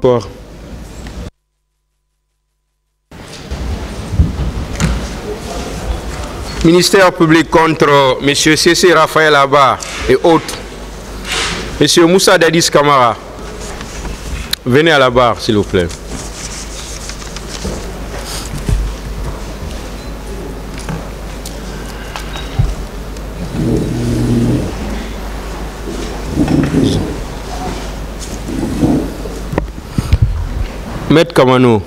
rapport. Ministère public contre M. C.C. Raphaël Abba et autres. M. Moussa Dadis Kamara. Venez à la barre, s'il vous plaît. Maître Kamano,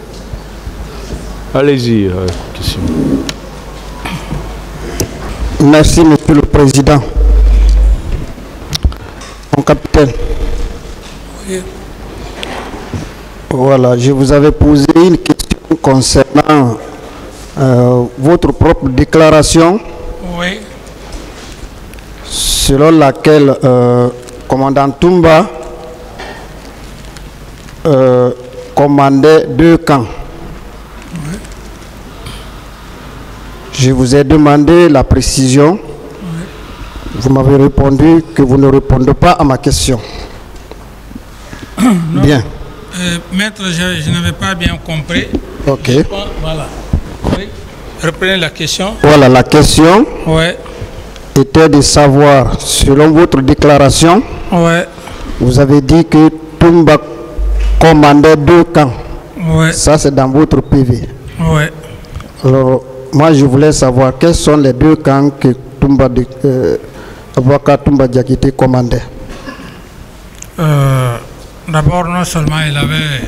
allez-y. Merci, Monsieur le Président. Mon capitaine. Oui. Voilà, je vous avais posé une question concernant votre propre déclaration. Oui. Selon laquelle commandant Toumba commandait 2 camps. Oui. Je vous ai demandé la précision. Oui. Vous m'avez répondu que vous ne répondez pas à ma question. Non. Bien. Maître, je n'avais pas bien compris. Ok. Voilà. Oui. Reprenez la question. Voilà, la question était de savoir, selon votre déclaration, vous avez dit que Toumba commandait 2 camps. Ça, c'est dans votre PV. Alors, moi, je voulais savoir quels sont les 2 camps que Aboubakar Toumba Diakité commandait. D'abord, non seulement il avait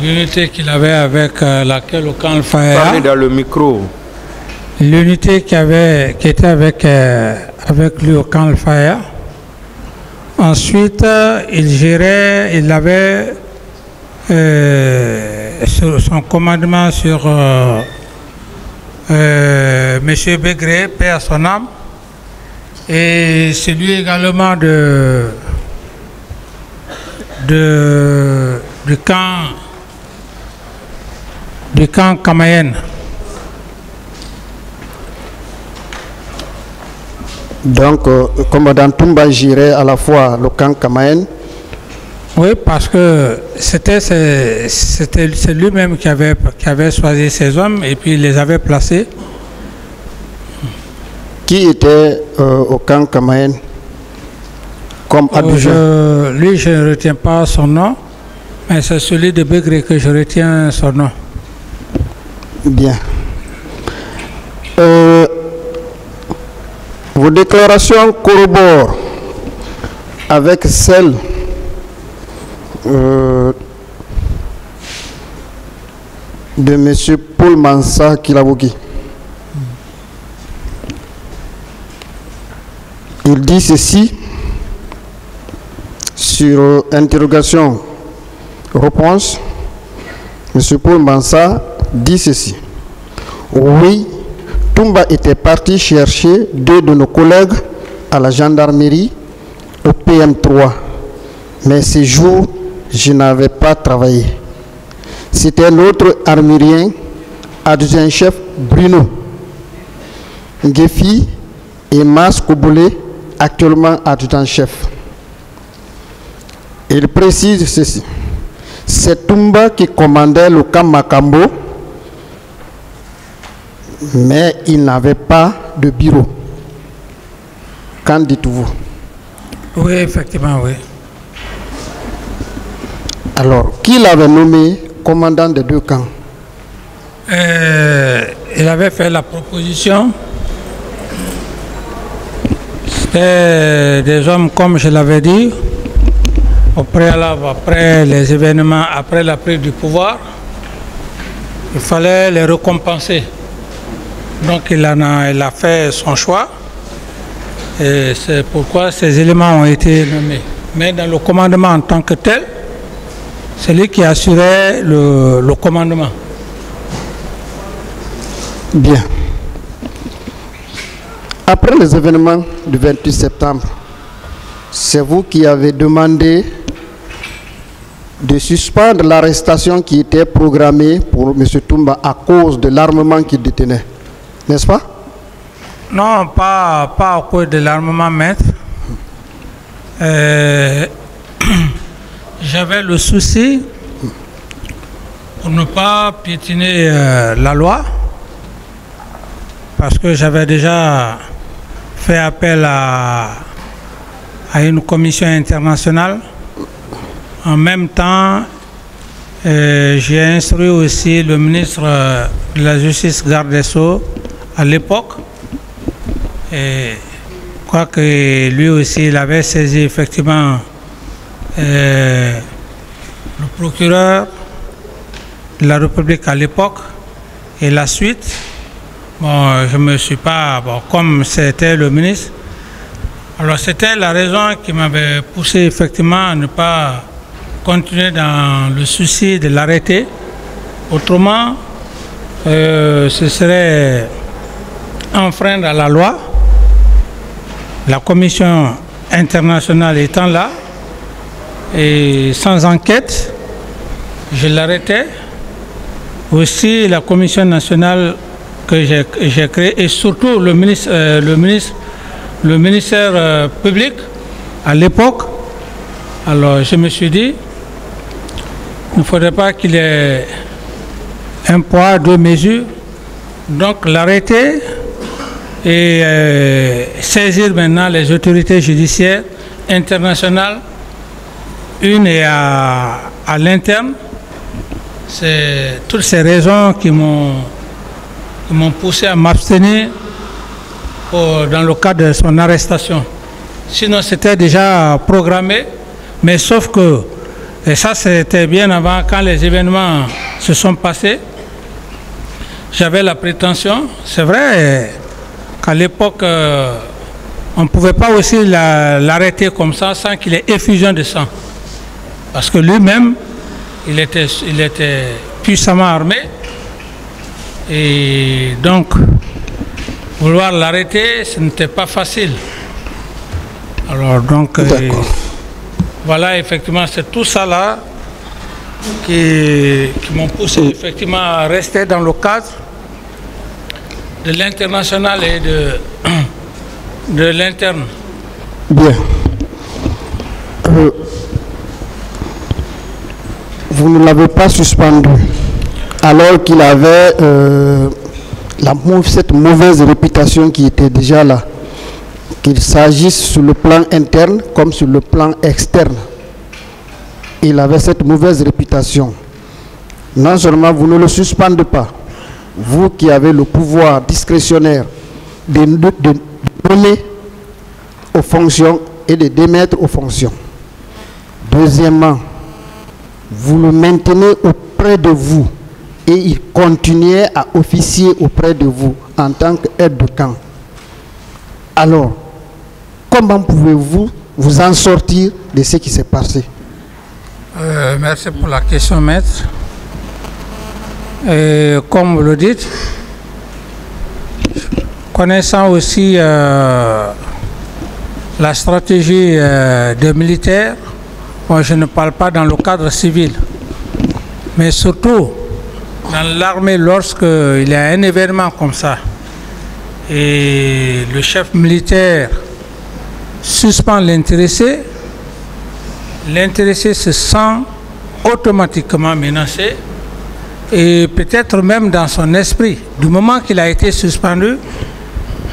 l'unité qu'il avait avec laquelle au camp Al-Faya. Parlez dans le micro. L'unité qui était avec lui au camp Al-Faya. Ensuite, il avait son commandement sur M. Begré, paix à son âme, et celui également du camp Kamayen. Donc, commandant Toumba gérait à la fois le camp Kamayen. Oui, parce que c'est lui-même qui avait choisi ses hommes et puis il les avait placés. Qui était au camp Kamayen comme adjoint? Lui, je ne retiens pas son nom, mais c'est celui de Begré que je retiens son nom. Bien. Vos déclarations corroborent avec celles de M. Paul Mansa Kilabouki. Il dit ceci sur interrogation-réponse. M. Paul Mansa dit ceci. Oui, Toumba était parti chercher 2 de nos collègues à la gendarmerie au PM3. Mais ce jour, je n'avais pas travaillé. C'était l'autre armurien, adjudant-chef Bruno Ngefi et Mas Kouboulé, actuellement adjudant-chef. Il précise ceci. C'est Toumba qui commandait le camp Makambo, mais il n'avait pas de bureau. Qu'en dites-vous? Oui, effectivement, oui. Alors, qui l'avait nommé commandant des 2 camps? Il avait fait la proposition. C'était des hommes, comme je l'avais dit, au préalable, après les événements, après la prise du pouvoir, il fallait les récompenser. Donc il a fait son choix et c'est pourquoi ces éléments ont été nommés. Mais dans le commandement en tant que tel, c'est lui qui assurait le commandement. Bien. Après les événements du 28 septembre, c'est vous qui avez demandé de suspendre l'arrestation qui était programmée pour M. Toumba à cause de l'armement qu'il détenait. N'est-ce pas? Non, pas à cause de l'armement, maître. j'avais le souci, pour ne pas piétiner la loi, parce que j'avais déjà fait appel à une commission internationale. En même temps, j'ai instruit aussi le ministre de la Justice, garde des Sceaux, à l'époque. Et je crois que lui aussi, il avait saisi effectivement le procureur de la République à l'époque. Et la suite, bon, je ne me suis pas, bon, comme c'était le ministre, alors c'était la raison qui m'avait poussé effectivement à ne pas continuer dans le souci de l'arrêter. Autrement, ce serait enfreindre à la loi. La commission internationale étant là, et sans enquête, je l'arrêtais. Aussi la commission nationale que j'ai créée, et surtout le ministère public à l'époque. Alors je me suis dit, il ne faudrait pas qu'il y ait un poids, deux mesures. Donc l'arrêter et saisir maintenant les autorités judiciaires internationales, une et à l'interne. C'est toutes ces raisons qui m'ont poussé à m'abstenir dans le cadre de son arrestation. Sinon c'était déjà programmé, mais sauf que, et ça c'était bien avant, quand les événements se sont passés, j'avais la prétention, c'est vrai qu'à l'époque on ne pouvait pas aussi l'arrêter comme ça sans qu'il ait effusion de sang, parce que lui-même il était puissamment armé, et donc vouloir l'arrêter, ce n'était pas facile. Alors donc voilà, effectivement c'est tout ça là qui m'ont poussé effectivement à rester dans le cadre de l'international et de l'interne. Bien. Vous ne l'avez pas suspendu alors qu'il avait cette mauvaise réputation qui était déjà là, qu'il s'agisse sur le plan interne comme sur le plan externe. Il avait cette mauvaise réputation. Non seulement vous ne le suspendez pas, vous qui avez le pouvoir discrétionnaire de donner aux fonctions et de démettre aux fonctions. Deuxièmement, vous le maintenez auprès de vous et il continuait à officier auprès de vous en tant qu'aide de camp. Alors, comment pouvez-vous vous en sortir de ce qui s'est passé? Merci pour la question, maître. Comme vous le dites, connaissant aussi la stratégie des militaires, moi je ne parle pas dans le cadre civil, mais surtout dans l'armée, lorsqu'il y a un événement comme ça et le chef militaire suspend l'intéressé, l'intéressé se sent automatiquement menacé, et peut-être même dans son esprit, du moment qu'il a été suspendu,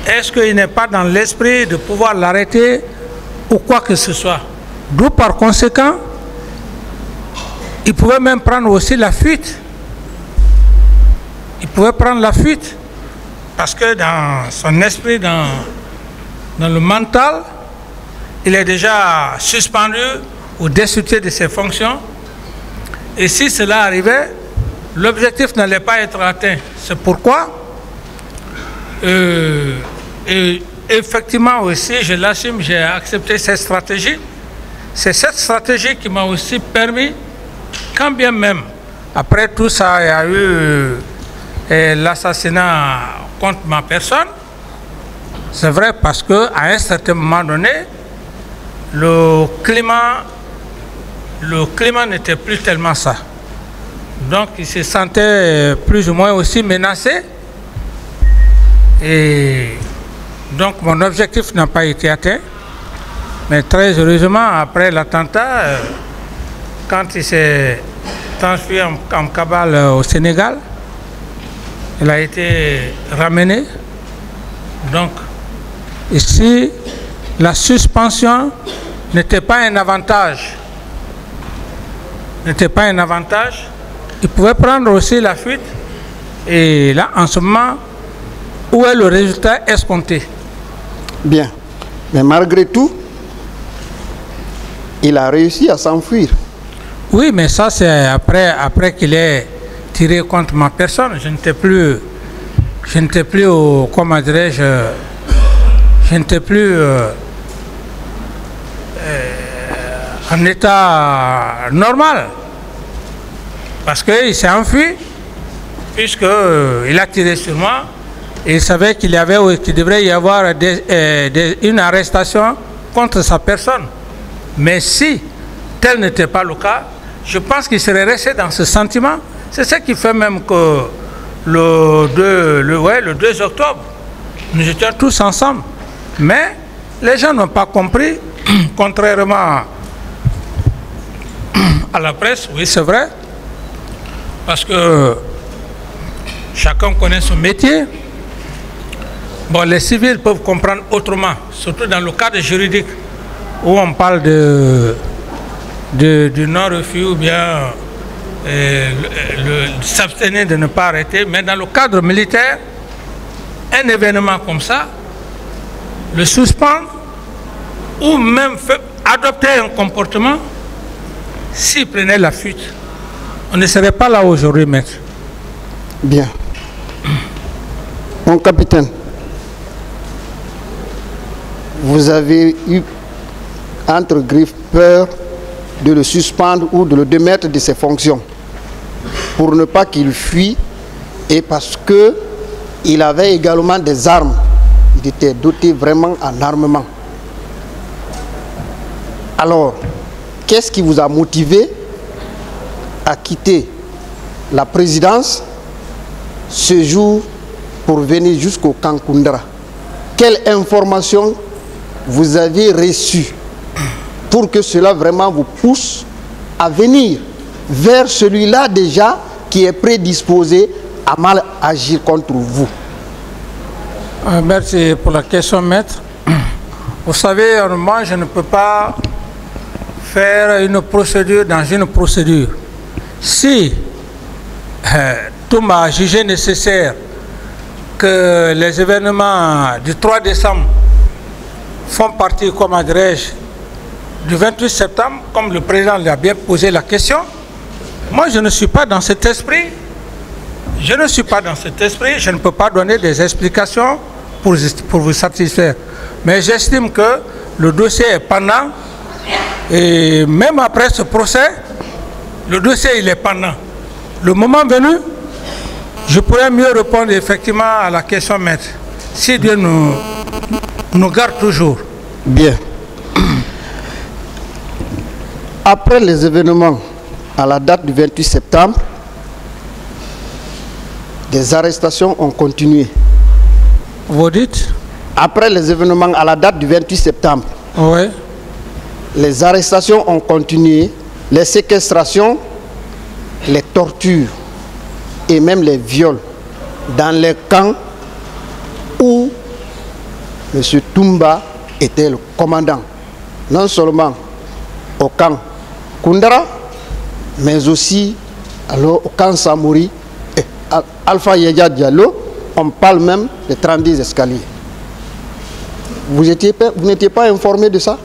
est-ce qu'il n'est pas dans l'esprit de pouvoir l'arrêter ou quoi que ce soit? D'où par conséquent, il pouvait même prendre aussi la fuite. Il pouvait prendre la fuite parce que dans son esprit, dans le mental, il est déjà suspendu ou destitué de ses fonctions. Et si cela arrivait, l'objectif n'allait pas être atteint. C'est pourquoi, et effectivement aussi, je l'assume, j'ai accepté cette stratégie. C'est cette stratégie qui m'a aussi permis, quand bien même, après tout ça, il y a eu l'assassinat contre ma personne. C'est vrai parce qu'à un certain moment donné, le climat n'était plus tellement ça. Donc il se sentait plus ou moins aussi menacé. Et donc mon objectif n'a pas été atteint. Mais très heureusement, après l'attentat, quand il s'est transféré en cabale au Sénégal, il a été ramené. Donc, ici, la suspension n'était pas un avantage. Il pouvait prendre aussi la fuite. Et là, en ce moment, où est le résultat escompté? Bien. Mais malgré tout, il a réussi à s'enfuir. Oui, mais ça, c'est après qu'il ait tiré contre ma personne. Je n'étais plus comment dirais-je, je n'étais plus en état normal. Parce qu'il s'est enfui, puisqu'il a tiré sur moi. Et il savait qu'il devrait y avoir une arrestation contre sa personne. Mais si tel n'était pas le cas, je pense qu'il serait resté dans ce sentiment. C'est ce qui fait même que le 2 octobre, nous étions tous ensemble. Mais les gens n'ont pas compris, contrairement à la presse, oui c'est vrai, parce que chacun connaît son métier. Bon, les civils peuvent comprendre autrement, surtout dans le cadre juridique où on parle du non-refus ou bien s'abstenir de ne pas arrêter. Mais dans le cadre militaire, un événement comme ça, le suspendre ou même adopter un comportement, s'il prenait la fuite, on ne serait pas là aujourd'hui, maître. Bien. Mon capitaine, vous avez eu entre griffes peur de le suspendre ou de le démettre de ses fonctions pour ne pas qu'il fuit et parce qu'il avait également des armes. Il était doté vraiment en armement. Alors, qu'est-ce qui vous a motivé à quitter la présidence ce jour pour venir jusqu'au camp Koundara? Quelle information vous avez reçue pour que cela vraiment vous pousse à venir vers celui-là déjà qui est prédisposé à mal agir contre vous? Merci pour la question, maître. Vous savez, moi, je ne peux pas faire une procédure dans une procédure. Si Toumba a jugé nécessaire que les événements du 3 décembre font partie, comment dirais-je, du 28 septembre, comme le président l'a bien posé la question, moi je ne suis pas dans cet esprit. Je ne suis pas dans cet esprit, je ne peux pas donner des explications pour vous satisfaire. Mais j'estime que le dossier est pendant et même après ce procès, le dossier il est pendant. Le moment venu, je pourrais mieux répondre effectivement à la question, maître, si Dieu nous garde toujours. Bien. Après les événements à la date du 28 septembre, des arrestations ont continué. Vous dites? Après les événements à la date du 28 septembre, oui. Les arrestations ont continué, les séquestrations, les tortures et même les viols dans les camps où M. Toumba était le commandant, non seulement au camp Koundara, mais aussi alors, au camp Samori et Alpha Yaya Diallo. On parle même de 30 escaliers. Vous n'étiez pas informé de ça?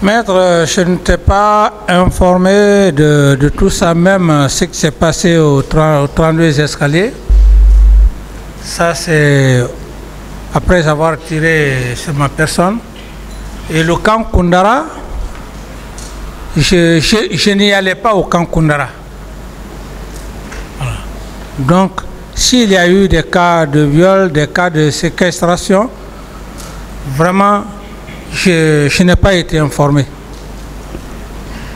Maître, je n'étais pas informé de tout ça, même ce qui s'est passé au 32 escaliers. Ça, c'est après avoir tiré sur ma personne. Et le camp Koundara, je n'y allais pas au camp Koundara. Voilà. Donc, s'il y a eu des cas de viol, des cas de séquestration, vraiment, je n'ai pas été informé.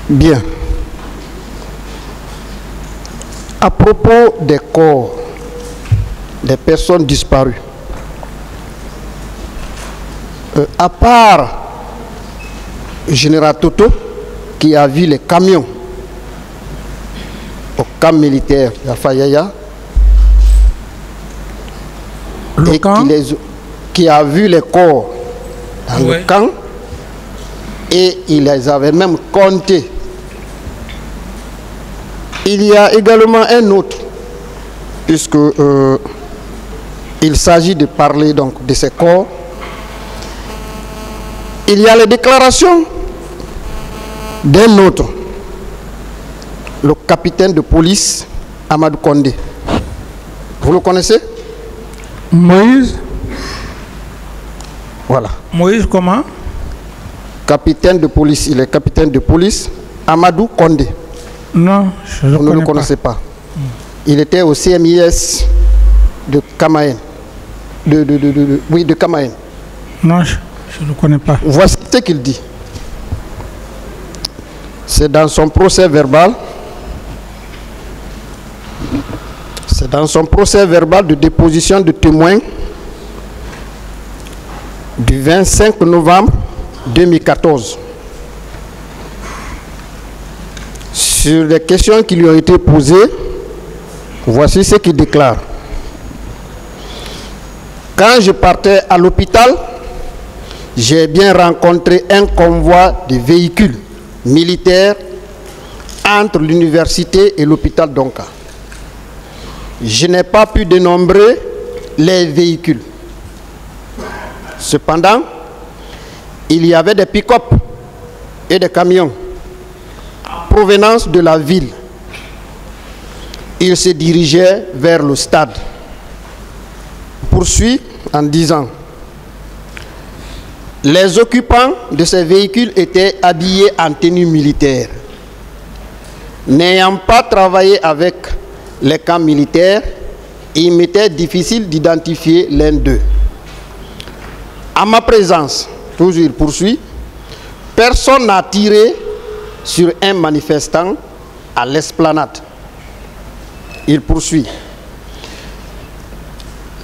Bien. À propos des corps des personnes disparues, à part le général Toto, qui a vu les camions au camp militaire d'Afayaya et qui a vu les corps dans le camp et il les avait même comptés. Il y a également un autre, puisque il s'agit de parler donc de ces corps. Il y a les déclarations d'un autre, le capitaine de police Amadou Kondé. Vous le connaissez? Moïse. Voilà. Moïse comment? Capitaine de police, il est capitaine de police Amadou Kondé. Non, je ne le connaissez pas. Il était au CMIS de Kamaen. Oui, de Kamaen. Non, je ne le connais pas. Voici ce qu'il dit. C'est dans son procès verbal. C'est dans son procès verbal de déposition de témoins du 25 novembre 2014. Sur les questions qui lui ont été posées, voici ce qu'il déclare. Quand je partais à l'hôpital, j'ai bien rencontré un convoi de véhicules militaires entre l'université et l'hôpital d'Onka. Je n'ai pas pu dénombrer les véhicules. Cependant, il y avait des pick-up et des camions en provenance de la ville. Ils se dirigeaient vers le stade. Poursuit en disant: les occupants de ces véhicules étaient habillés en tenue militaire. N'ayant pas travaillé avec les camps militaires, il m'était difficile d'identifier l'un d'eux. À ma présence, toujours il poursuit, personne n'a tiré sur un manifestant à l'esplanade. Il poursuit.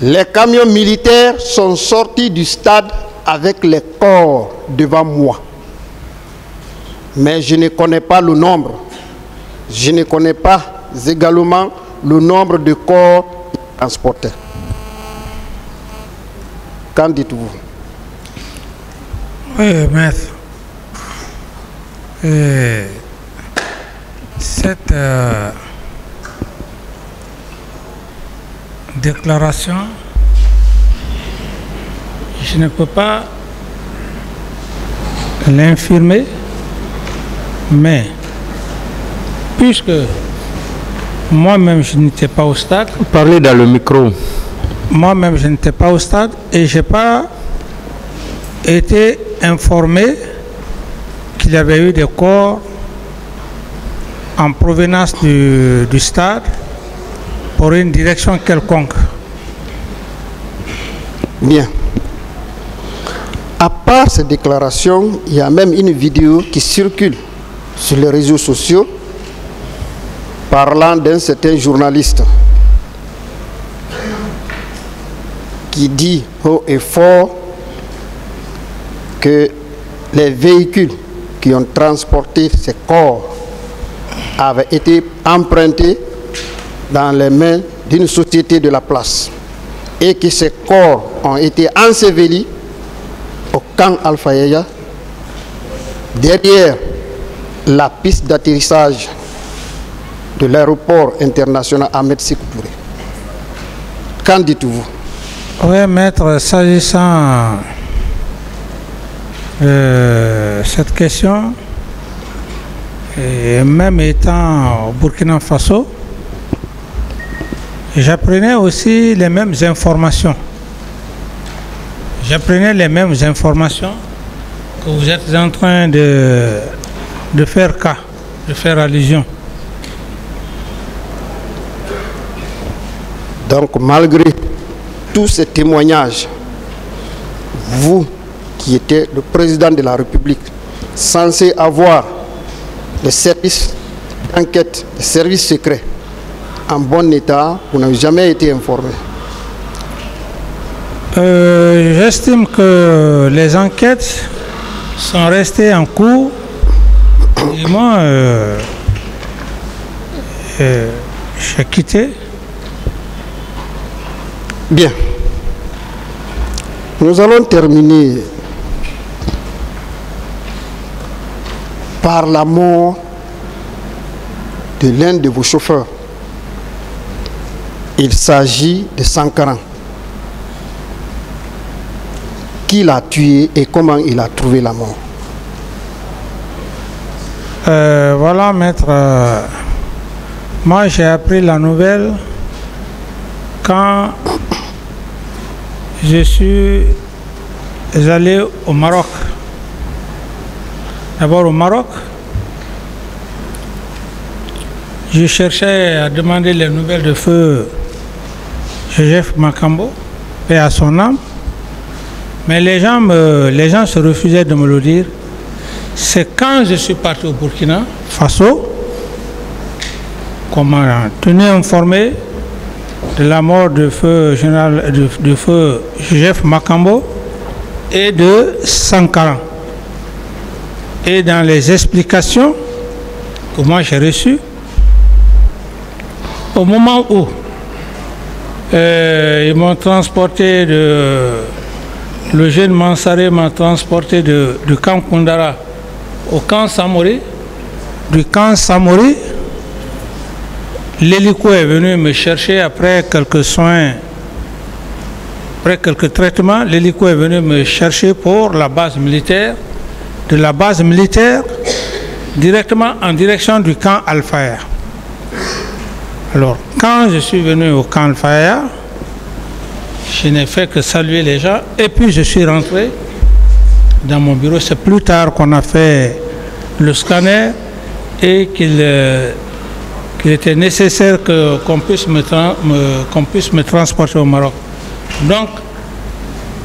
Les camions militaires sont sortis du stade avec les corps devant moi. Mais je ne connais pas le nombre. Je ne connais pas également le nombre de corps transportés. Qu'en dites-vous? Oui, maître. Cette déclaration, je ne peux pas l'infirmer, mais puisque moi-même je n'étais pas au stade. Parlez dans le micro. Moi-même je n'étais pas au stade et je n'ai pas été informé qu'il y avait eu des corps en provenance du stade pour une direction quelconque. Bien. À part ces déclarations, il y a même une vidéo qui circule sur les réseaux sociaux parlant d'un certain journaliste qui dit haut et fort que les véhicules qui ont transporté ces corps avaient été empruntés dans les mains d'une société de la place et que ces corps ont été ensevelis au camp Alfayaya derrière la piste d'atterrissage de l'aéroport international Ahmed Sékou Touré. Qu'en dites-vous? Oui, maître, s'agissant de cette question, et même étant au Burkina Faso, j'apprenais aussi les mêmes informations. J'apprenais les mêmes informations que vous êtes en train de faire cas, de faire allusion. Donc, malgré tous ces témoignages, vous qui étiez le président de la République, censé avoir les services d'enquête, les services secrets en bon état, vous n'avez jamais été informé. J'estime que les enquêtes sont restées en cours Et moi, j'ai quitté. Bien. Nous allons terminer par la mort de l'un de vos chauffeurs. Il s'agit de Sankaran. Qui l'a tué et comment il a trouvé la mort? Voilà, maître. Moi, j'ai appris la nouvelle quand je suis allé au Maroc. D'abord au Maroc, je cherchais à demander les nouvelles de feu Joseph Makambo, paix à son âme, mais les gens se refusaient de me le dire. C'est quand je suis parti au Burkina Faso qu'on m'a tenu informé de la mort de feu général de feu Joseph Makambo et de Sankaran. Et dans les explications que moi j'ai reçues, au moment où ils m'ont transporté le jeune Mansaré m'a transporté du camp Kundara au camp Samori. Du camp Samori, l'hélico est venu me chercher après quelques soins, après quelques traitements. L'hélico est venu me chercher pour la base militaire. De la base militaire, directement en direction du camp Al-Faya. Alors, quand je suis venu au camp Al-Faya, je n'ai fait que saluer les gens et puis je suis rentré dans mon bureau. C'est plus tard qu'on a fait le scanner et qu'il était nécessaire qu'on puisse me transporter au Maroc. Donc,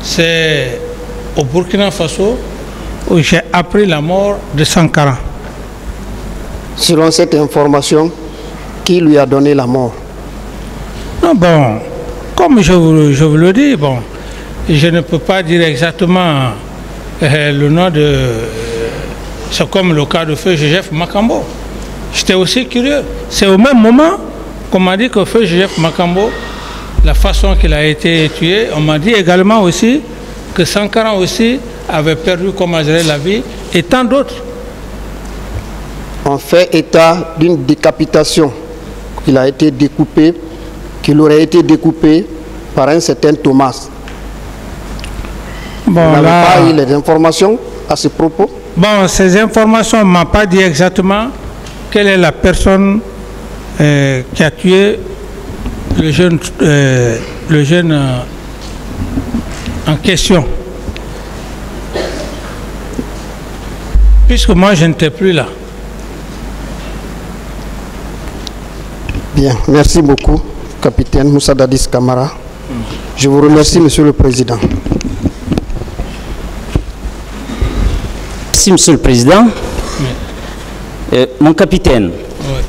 c'est au Burkina Faso où j'ai appris la mort de Sankaran. Selon cette information, qui lui a donné la mort? Non, bon, comme je vous le dis, bon, je ne peux pas dire exactement le nom de... C'est comme le cas de feu Joseph Makambo. J'étais aussi curieux. C'est au même moment qu'on m'a dit que feu Joseph Makambo, la façon qu'il a été tué, on m'a dit également aussi que Sankaran aussi avait perdu, comment dirais, la vie, et tant d'autres. On fait état d'une décapitation, qu'il a été découpé, qu'il aurait été découpé par un certain Thomas. Bon, vous n'avez pas eu les informations à ce propos? Bon, ces informations ne m'ont pas dit exactement quelle est la personne qui a tué le jeune en question. Puisque moi, je n'étais plus là. Bien, merci beaucoup, capitaine Moussa Dadis Camara. Je vous remercie, Monsieur le Président. Merci, Monsieur le Président. Mon capitaine, Oui.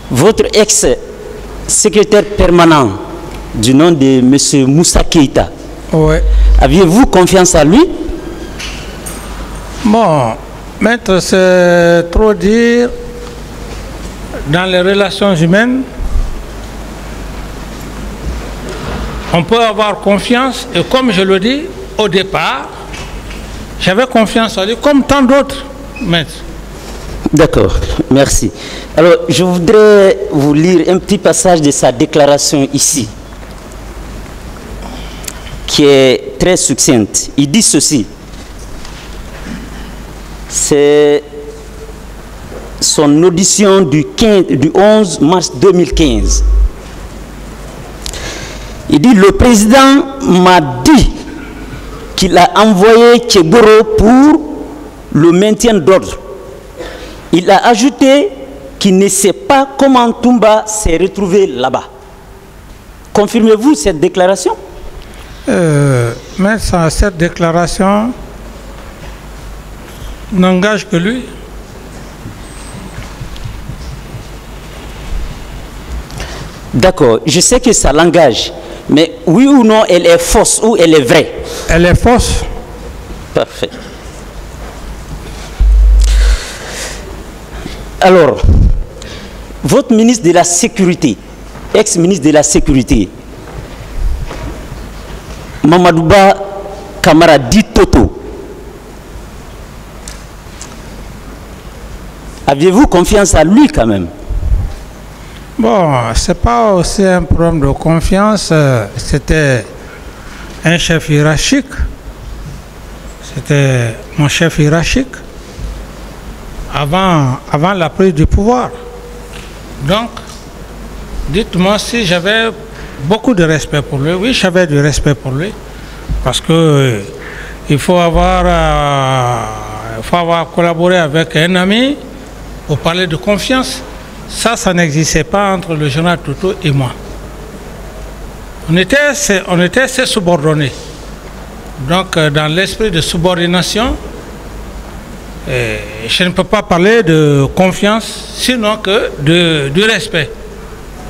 votre ex-secrétaire permanent du nom de M. Moussa Keïta, Oui. aviez-vous confiance à lui? Bon, maître, c'est trop dire. Dans les relations humaines, on peut avoir confiance, et comme je le dis, au départ, j'avais confiance en lui, comme tant d'autres, maître. D'accord, merci. Alors, je voudrais vous lire un petit passage de sa déclaration ici, qui est très succincte. Il dit ceci. C'est son audition du 11 mars 2015. Il dit, le président m'a dit qu'il a envoyé Tchegoro pour le maintien d'ordre. Il a ajouté qu'il ne sait pas comment Toumba s'est retrouvé là-bas. Confirmez-vous cette déclaration? Mais cette déclaration n'engage que lui. D'accord, je sais que ça l'engage, Mais oui ou non, elle est fausse ou elle est vraie? Elle est fausse. Parfait. Alors, votre ministre de la Sécurité, ex-ministre de la Sécurité, Mamadouba Kamara dit Toto. Aviez-vous confiance à lui quand même? Bon, c'est pas aussi un problème de confiance. C'était un chef hiérarchique. C'était mon chef hiérarchique avant la prise du pouvoir. Donc, dites-moi si j'avais beaucoup de respect pour lui. Oui, j'avais du respect pour lui. Parce que il faut avoir collaboré avec un ami pour parler de confiance. Ça n'existait pas entre le général Toto et moi. On était ses subordonnés. Donc, dans l'esprit de subordination, je ne peux pas parler de confiance, sinon que du respect.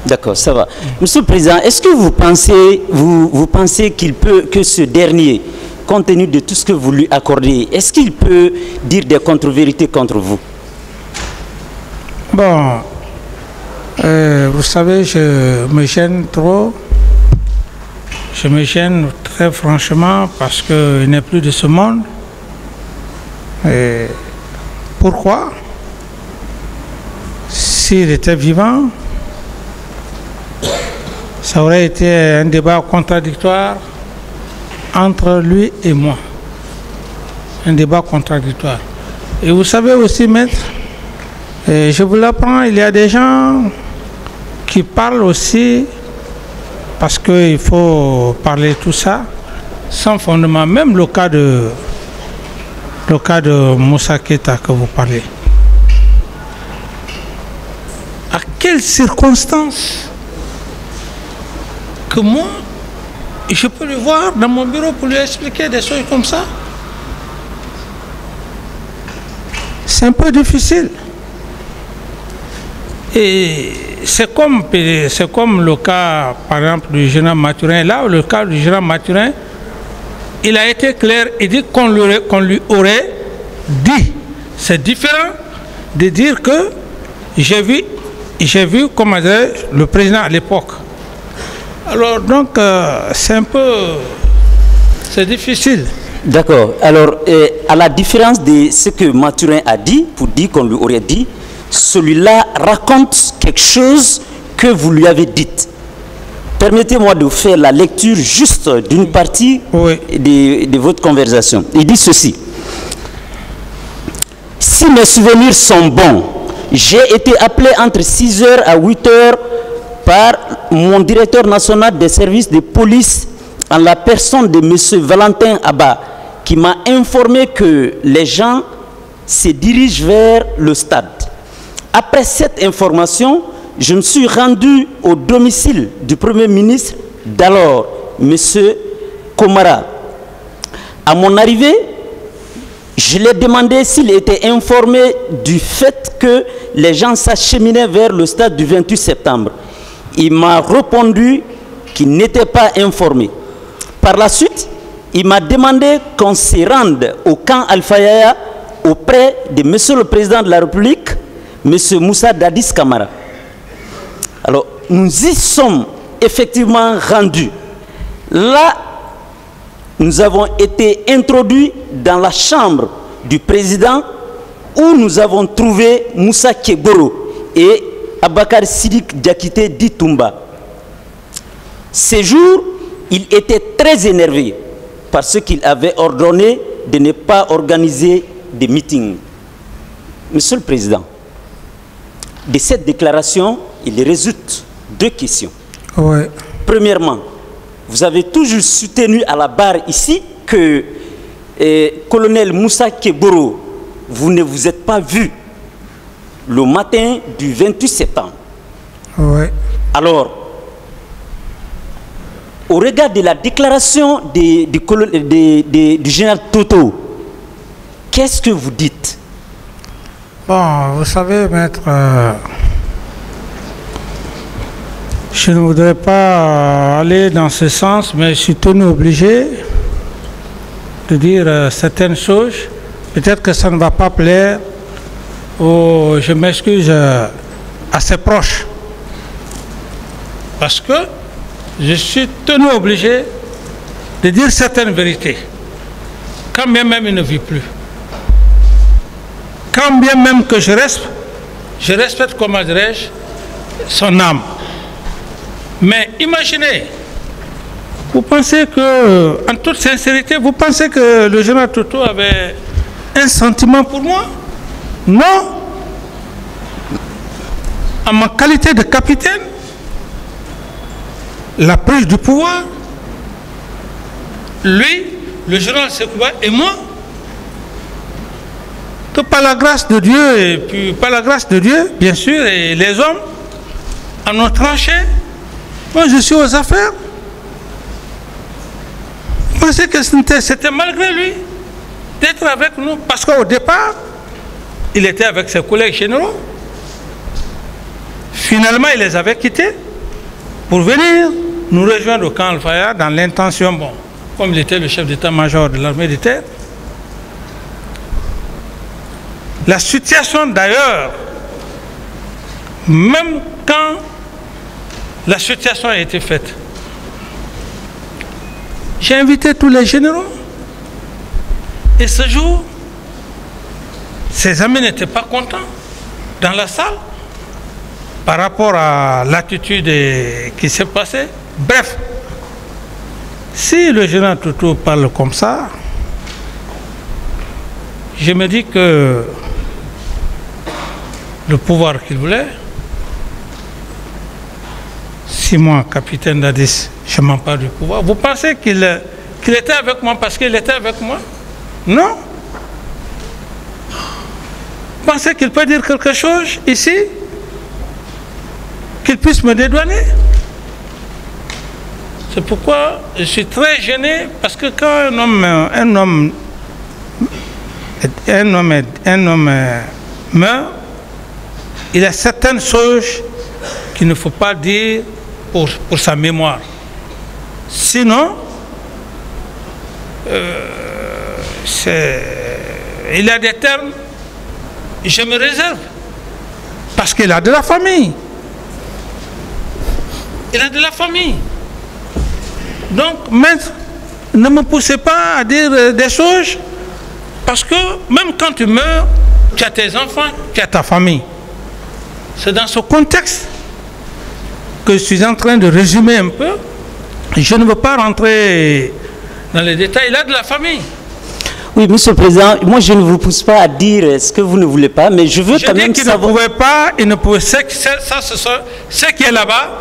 D'accord, ça va. Monsieur le Président, est-ce que vous pensez que ce dernier, compte tenu de tout ce que vous lui accordez, est-ce qu'il peut dire des contre-vérités contre vous? Bon, vous savez, je me gêne trop. Je me gêne très franchement parce qu'il n'est plus de ce monde. Et pourquoi? S'il était vivant, ça aurait été un débat contradictoire entre lui et moi. Un débat contradictoire. Et vous savez aussi, maître, et je vous l'apprends, il y a des gens qui parlent aussi parce qu'il faut parler tout ça sans fondement. Même le cas de Moussa Keita que vous parlez. À quelles circonstances que moi, je peux le voir dans mon bureau pour lui expliquer des choses comme ça? C'est un peu difficile. Et c'est comme le cas, par exemple, du général Mathurin. Là, le cas du général Mathurin, il a été clair, il dit qu'on lui aurait dit. C'est différent de dire que j'ai vu comment dire, le président à l'époque. Alors donc, c'est difficile. D'accord. Alors, à la différence de ce que Mathurin a dit, pour dire qu'on lui aurait dit, celui-là raconte quelque chose que vous lui avez dit. Permettez-moi de faire la lecture juste d'une partie de votre conversation. Il dit ceci. Si mes souvenirs sont bons, j'ai été appelé entre 6h à 8h par mon directeur national des services de police en la personne de M. Valentin Abba, qui m'a informé que les gens se dirigent vers le stade. Après cette information, je me suis rendu au domicile du Premier ministre d'alors, M. Komara. À mon arrivée, je lui ai demandé s'il était informé du fait que les gens s'acheminaient vers le stade du 28 septembre. Il m'a répondu qu'il n'était pas informé. Par la suite, il m'a demandé qu'on se rende au camp Alpha Yaya auprès de M. le Président de la République, M. Moussa Dadis Kamara. Alors, nous y sommes effectivement rendus. Là, nous avons été introduits dans la chambre du président où nous avons trouvé Moussa Keboro et Abakar Sidik Diakité Ditumba. Ces jours, il était très énervé parce qu'il avait ordonné de ne pas organiser de meetings. Monsieur le Président, de cette déclaration, il résulte deux questions. Oui. Premièrement, vous avez toujours soutenu à la barre ici que colonel Moussa Keboro, vous ne vous êtes pas vu le matin du 28 septembre. Oui. Alors, au regard de la déclaration du général Toto, qu'est-ce que vous dites? Bon, vous savez, maître, Je ne voudrais pas aller dans ce sens, mais je suis tenu obligé de dire certaines choses. Peut-être que ça ne va pas plaire aux, je m'excuse, à ses proches. Parce que je suis tenu obligé de dire certaines vérités. Quand bien même il ne vit plus. Quand bien même que je respecte, comment dirais-je, son âme. Mais imaginez, vous pensez que, en toute sincérité, vous pensez que le général Toto avait un sentiment pour moi? Non. En ma qualité de capitaine, la prise du pouvoir, lui, le général Sekouba et moi, que par la grâce de Dieu, et puis par la grâce de Dieu, bien sûr, et les hommes en ont tranché. Moi, je suis aux affaires. Je pensais que c'était malgré lui d'être avec nous, parce qu'au départ, il était avec ses collègues généraux. Finalement, il les avait quittés pour venir nous rejoindre au camp Al-Faya dans l'intention, bon, comme il était le chef d'état-major de l'armée de terre. La situation d'ailleurs, même quand la situation a été faite, j'ai invité tous les généraux et ce jour, ses amis n'étaient pas contents dans la salle par rapport à l'attitude qui s'est passée. Bref, si le général Toto parle comme ça, je me dis que le pouvoir qu'il voulait, si moi, capitaine d'Addis, je m'empare du pouvoir, vous pensez qu'il était avec moi parce qu'il était avec moi? Non. Vous pensez qu'il peut dire quelque chose ici qu'il puisse me dédouaner? C'est pourquoi je suis très gêné, parce que quand un homme meurt, il y a certaines choses qu'il ne faut pas dire pour sa mémoire. Sinon, il y a des termes, je me réserve, parce qu'il a de la famille. Il a de la famille. Donc, maître, ne me poussez pas à dire des choses, parce que même quand tu meurs, tu as tes enfants, tu as ta famille. C'est dans ce contexte que je suis en train de résumer un peu. Je ne veux pas rentrer dans les détails. Il a de la famille. Oui, Monsieur le Président, moi je ne vous pousse pas à dire ce que vous ne voulez pas, mais je veux quand même savoir... ne pouvait pas, il ne pouvait... Ce qui est là-bas,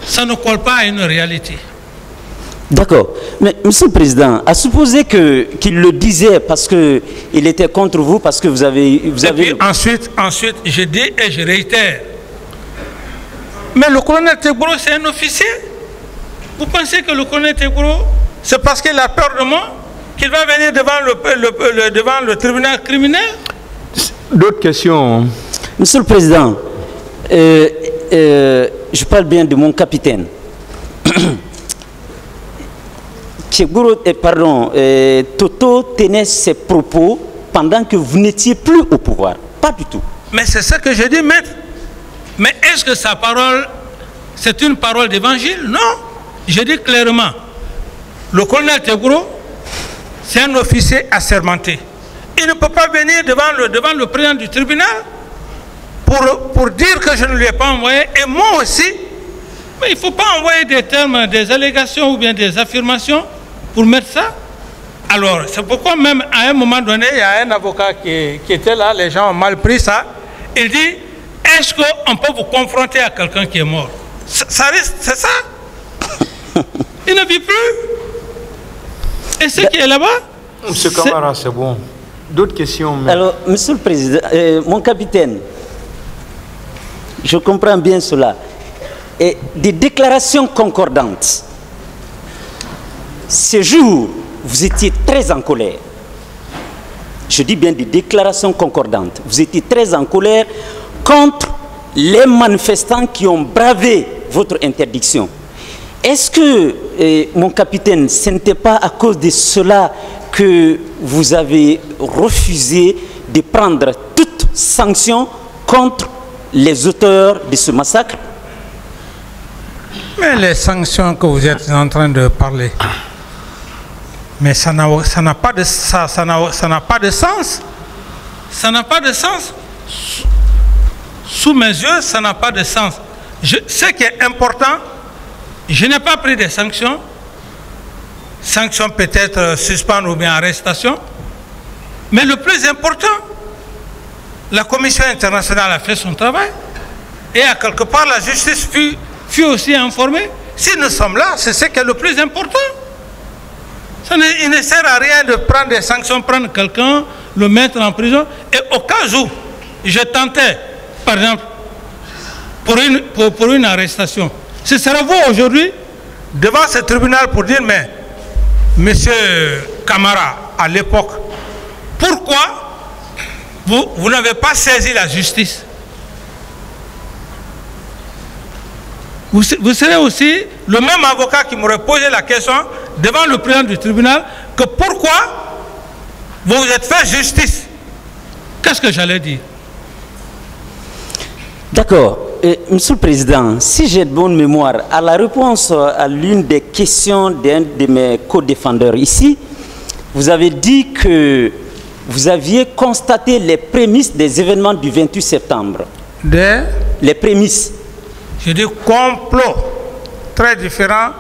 ça ne colle pas à une réalité. D'accord. Mais, Monsieur le Président, à supposer qu'il le disait parce qu'il était contre vous, parce que vous avez... Et puis ensuite, je dis et je réitère. Mais le colonel Tegboro, c'est un officier. Vous pensez que le colonel Tegboro, c'est parce qu'il a peur de moi qu'il va venir devant le tribunal criminel? D'autres questions? Monsieur le Président, je parle bien de mon capitaine. Toto tenait ses propos pendant que vous n'étiez plus au pouvoir. Pas du tout. Mais c'est ce que je dis, maître. Mais est-ce que sa parole, c'est une parole d'évangile? Non. Je dis clairement, le colonel Tegboro, c'est un officier assermenté. Il ne peut pas venir devant le président du tribunal pour dire que je ne lui ai pas envoyé, et moi aussi. Mais il ne faut pas envoyer des termes, des allégations ou bien des affirmations pour mettre ça. Alors, c'est pourquoi même à un moment donné, il y a un avocat qui était là, les gens ont mal pris ça. Il dit, est-ce qu'on peut vous confronter à quelqu'un qui est mort? Ça risque, c'est ça. Il ne vit plus. Et ce qui est là-bas... Monsieur Camara, c'est bon. D'autres questions? Mais... Alors, Monsieur le Président, mon capitaine, je comprends bien cela. Et des déclarations concordantes. Ce jour, vous étiez très en colère. Je dis bien des déclarations concordantes. Vous étiez très en colère contre les manifestants qui ont bravé votre interdiction. Est-ce que, mon capitaine, ce n'était pas à cause de cela que vous avez refusé de prendre toute sanction contre les auteurs de ce massacre? Mais les sanctions que vous êtes en train de parler, mais ça n'a pas de sens. Ça n'a pas de sens. Sous mes yeux, ça n'a pas de sens. Ce qui est important, je n'ai pas pris des sanctions. Sanctions peut-être suspendre ou bien arrestation. Mais le plus important, la Commission internationale a fait son travail. Et à quelque part, la justice fut aussi informée. Si nous sommes là, c'est ce qui est le plus important. Il ne sert à rien de prendre des sanctions, prendre quelqu'un, le mettre en prison. Et au cas où je tentais, par exemple, pour une arrestation, ce sera vous aujourd'hui, devant ce tribunal, pour dire, mais, monsieur Camara, à l'époque, pourquoi vous n'avez pas saisi la justice? Vous serez aussi le même avocat qui m'aurait posé la question devant le président du tribunal que pourquoi vous vous êtes fait justice. Qu'est-ce que j'allais dire? D'accord. Monsieur le Président, si j'ai de bonne mémoire, à la réponse à l'une des questions d'un de mes co-défendeurs ici, vous avez dit que vous aviez constaté les prémices des événements du 28 septembre. Les prémices. Je dis complot, très différent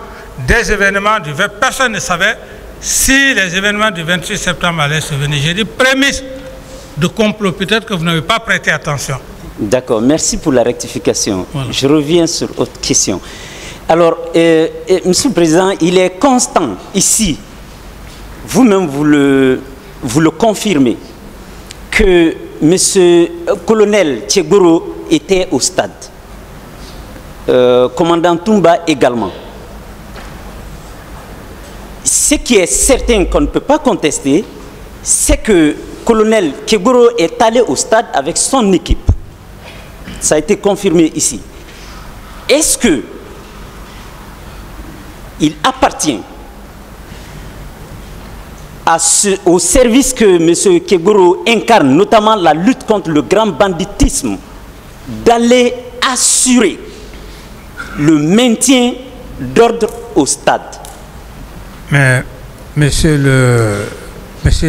des événements du 20. Personne ne savait si les événements du 28 septembre allaient se venir. J'ai dit prémisse de complot, peut-être que vous n'avez pas prêté attention. D'accord, merci pour la rectification. Voilà. Je reviens sur autre question. Alors, Monsieur le Président, il est constant ici, vous-même vous le confirmez, que Monsieur Colonel Tchegoro était au stade. Commandant Toumba également. Ce qui est certain qu'on ne peut pas contester, c'est que Colonel Tchegoro est allé au stade avec son équipe. Ça a été confirmé ici. Est-ce que il appartient au service que M. Tchegoro incarne, notamment la lutte contre le grand banditisme, d'aller assurer le maintien d'ordre au stade? Mais monsieur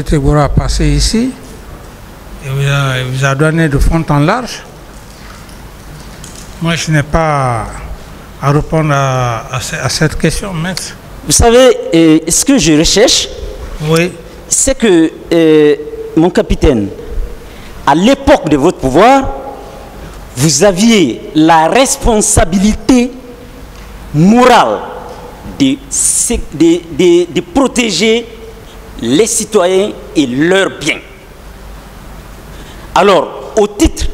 Tchegoro a passé ici, il vous a donné de fond en large. Moi, je n'ai pas à répondre à cette question, maître. Vous savez, ce que je recherche, oui, c'est que, mon capitaine, à l'époque de votre pouvoir, vous aviez la responsabilité morale de protéger les citoyens et leurs biens. Alors, au titre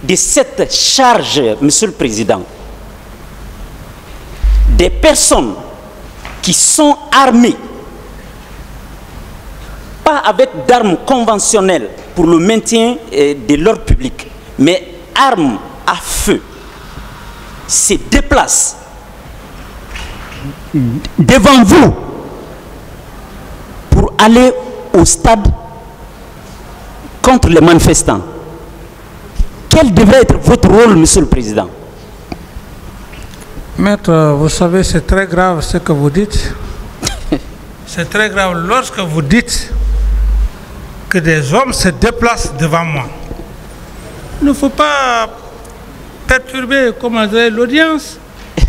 de cette charge, Monsieur le Président, des personnes qui sont armées, pas avec d'armes conventionnelles pour le maintien de l'ordre public, mais armes à feu, se déplacent devant vous pour aller au stade contre les manifestants. Quel devrait être votre rôle, Monsieur le Président? Maître, vous savez, c'est très grave ce que vous dites. C'est très grave lorsque vous dites que des hommes se déplacent devant moi. Il ne faut pas perturber, comment dire, l'audience.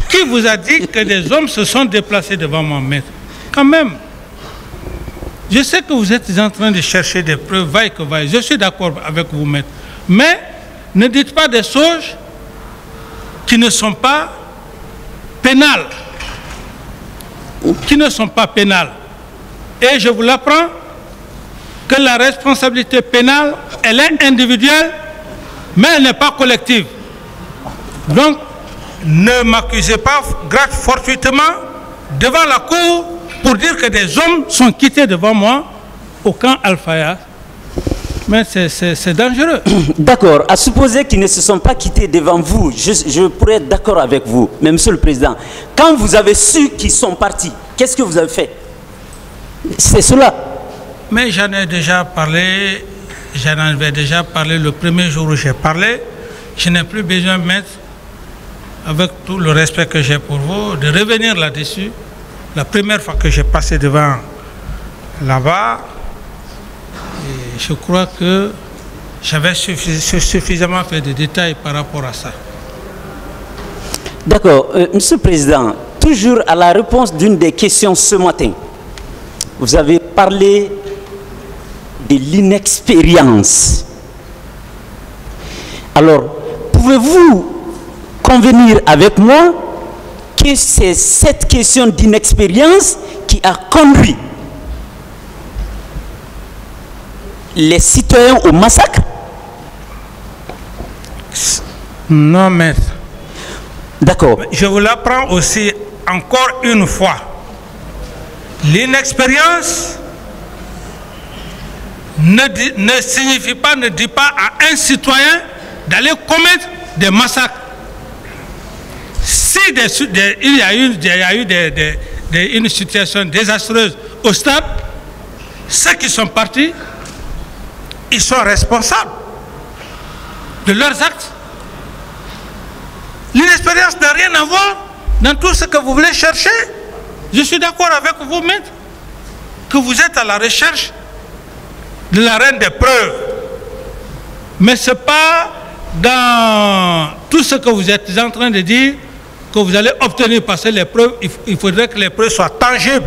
Qui vous a dit que des hommes se sont déplacés devant moi, maître? Quand même. Je sais que vous êtes en train de chercher des preuves, vaille que vaille. Je suis d'accord avec vous, maître. Mais ne dites pas des choses qui ne sont pas pénales. Qui ne sont pas pénales. Et je vous l'apprends que la responsabilité pénale, elle est individuelle, mais elle n'est pas collective. Donc, ne m'accusez pas fortuitement devant la cour pour dire que des hommes sont quittés devant moi au camp Al-Fayad. Mais c'est dangereux. D'accord. À supposer qu'ils ne se sont pas quittés devant vous, je pourrais être d'accord avec vous. Mais Monsieur le Président, quand vous avez su qu'ils sont partis, qu'est-ce que vous avez fait? C'est cela. Mais j'en ai déjà parlé. J'en avais déjà parlé le premier jour où j'ai parlé. Je n'ai plus besoin, maître, avec tout le respect que j'ai pour vous, de revenir là-dessus. La première fois que j'ai passé devant là-bas, je crois que j'avais suffisamment fait de détails par rapport à ça. D'accord. Monsieur le Président, toujours à la réponse d'une des questions ce matin, vous avez parlé de l'inexpérience. Alors, pouvez-vous convenir avec moi que c'est cette question d'inexpérience qui a conduit les citoyens au massacre? Non, maître. D'accord. Je vous l'apprends aussi encore une fois. L'inexpérience ne signifie pas, ne dit pas à un citoyen d'aller commettre des massacres. Si il y a eu une situation désastreuse au stade, ceux qui sont partis, ils sont responsables de leurs actes. L'inexpérience n'a rien à voir dans tout ce que vous voulez chercher. Je suis d'accord avec vous, maître, que vous êtes à la recherche de la reine des preuves. Mais ce n'est pas dans tout ce que vous êtes en train de dire que vous allez obtenir, parce que les preuves, il faudrait que les preuves soient tangibles.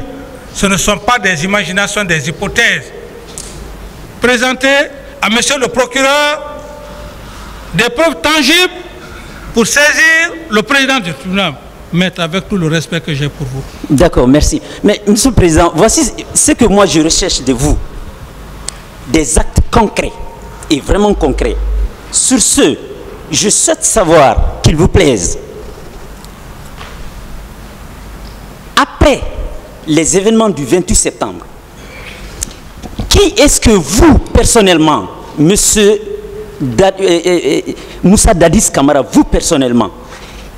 Ce ne sont pas des imaginations, des hypothèses. Présentez à monsieur le procureur des preuves tangibles pour saisir le président du tribunal. Maître, avec tout le respect que j'ai pour vous. D'accord, merci. Mais Monsieur le Président, voici ce que moi je recherche de vous. Des actes concrets, et vraiment concrets. Sur ce, je souhaite savoir, qu'il vous plaise, après les événements du 28 septembre, qui est-ce que vous, personnellement, Monsieur Moussa Dadis Camara, vous personnellement,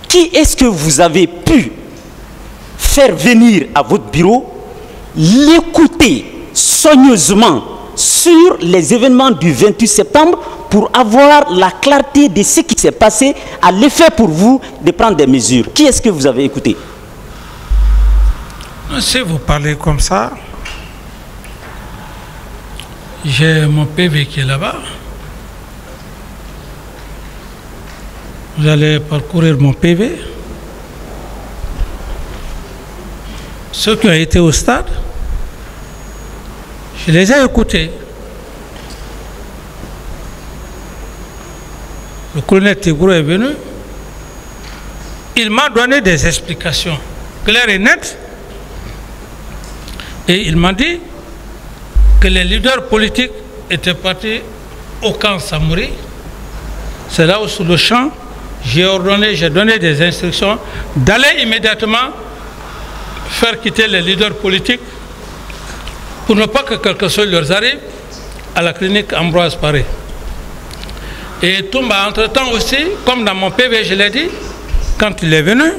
qui est-ce que vous avez pu faire venir à votre bureau, l'écouter soigneusement sur les événements du 28 septembre pour avoir la clarté de ce qui s'est passé, à l'effet pour vous de prendre des mesures? Qui est-ce que vous avez écouté? Si vous parlez comme ça, j'ai mon PV qui est là-bas. Vous allez parcourir mon PV. Ceux qui ont été au stade, je les ai écoutés. Le colonel Tigourou est venu. Il m'a donné des explications claires et nettes. Et il m'a dit que les leaders politiques étaient partis au camp Samori. C'est là où, sous le champ, j'ai donné des instructions d'aller immédiatement faire quitter les leaders politiques pour ne pas que quelque chose leur arrive à la clinique Ambroise Paré. Et Toumba, entre-temps aussi, comme dans mon PV, je l'ai dit, quand il est venu,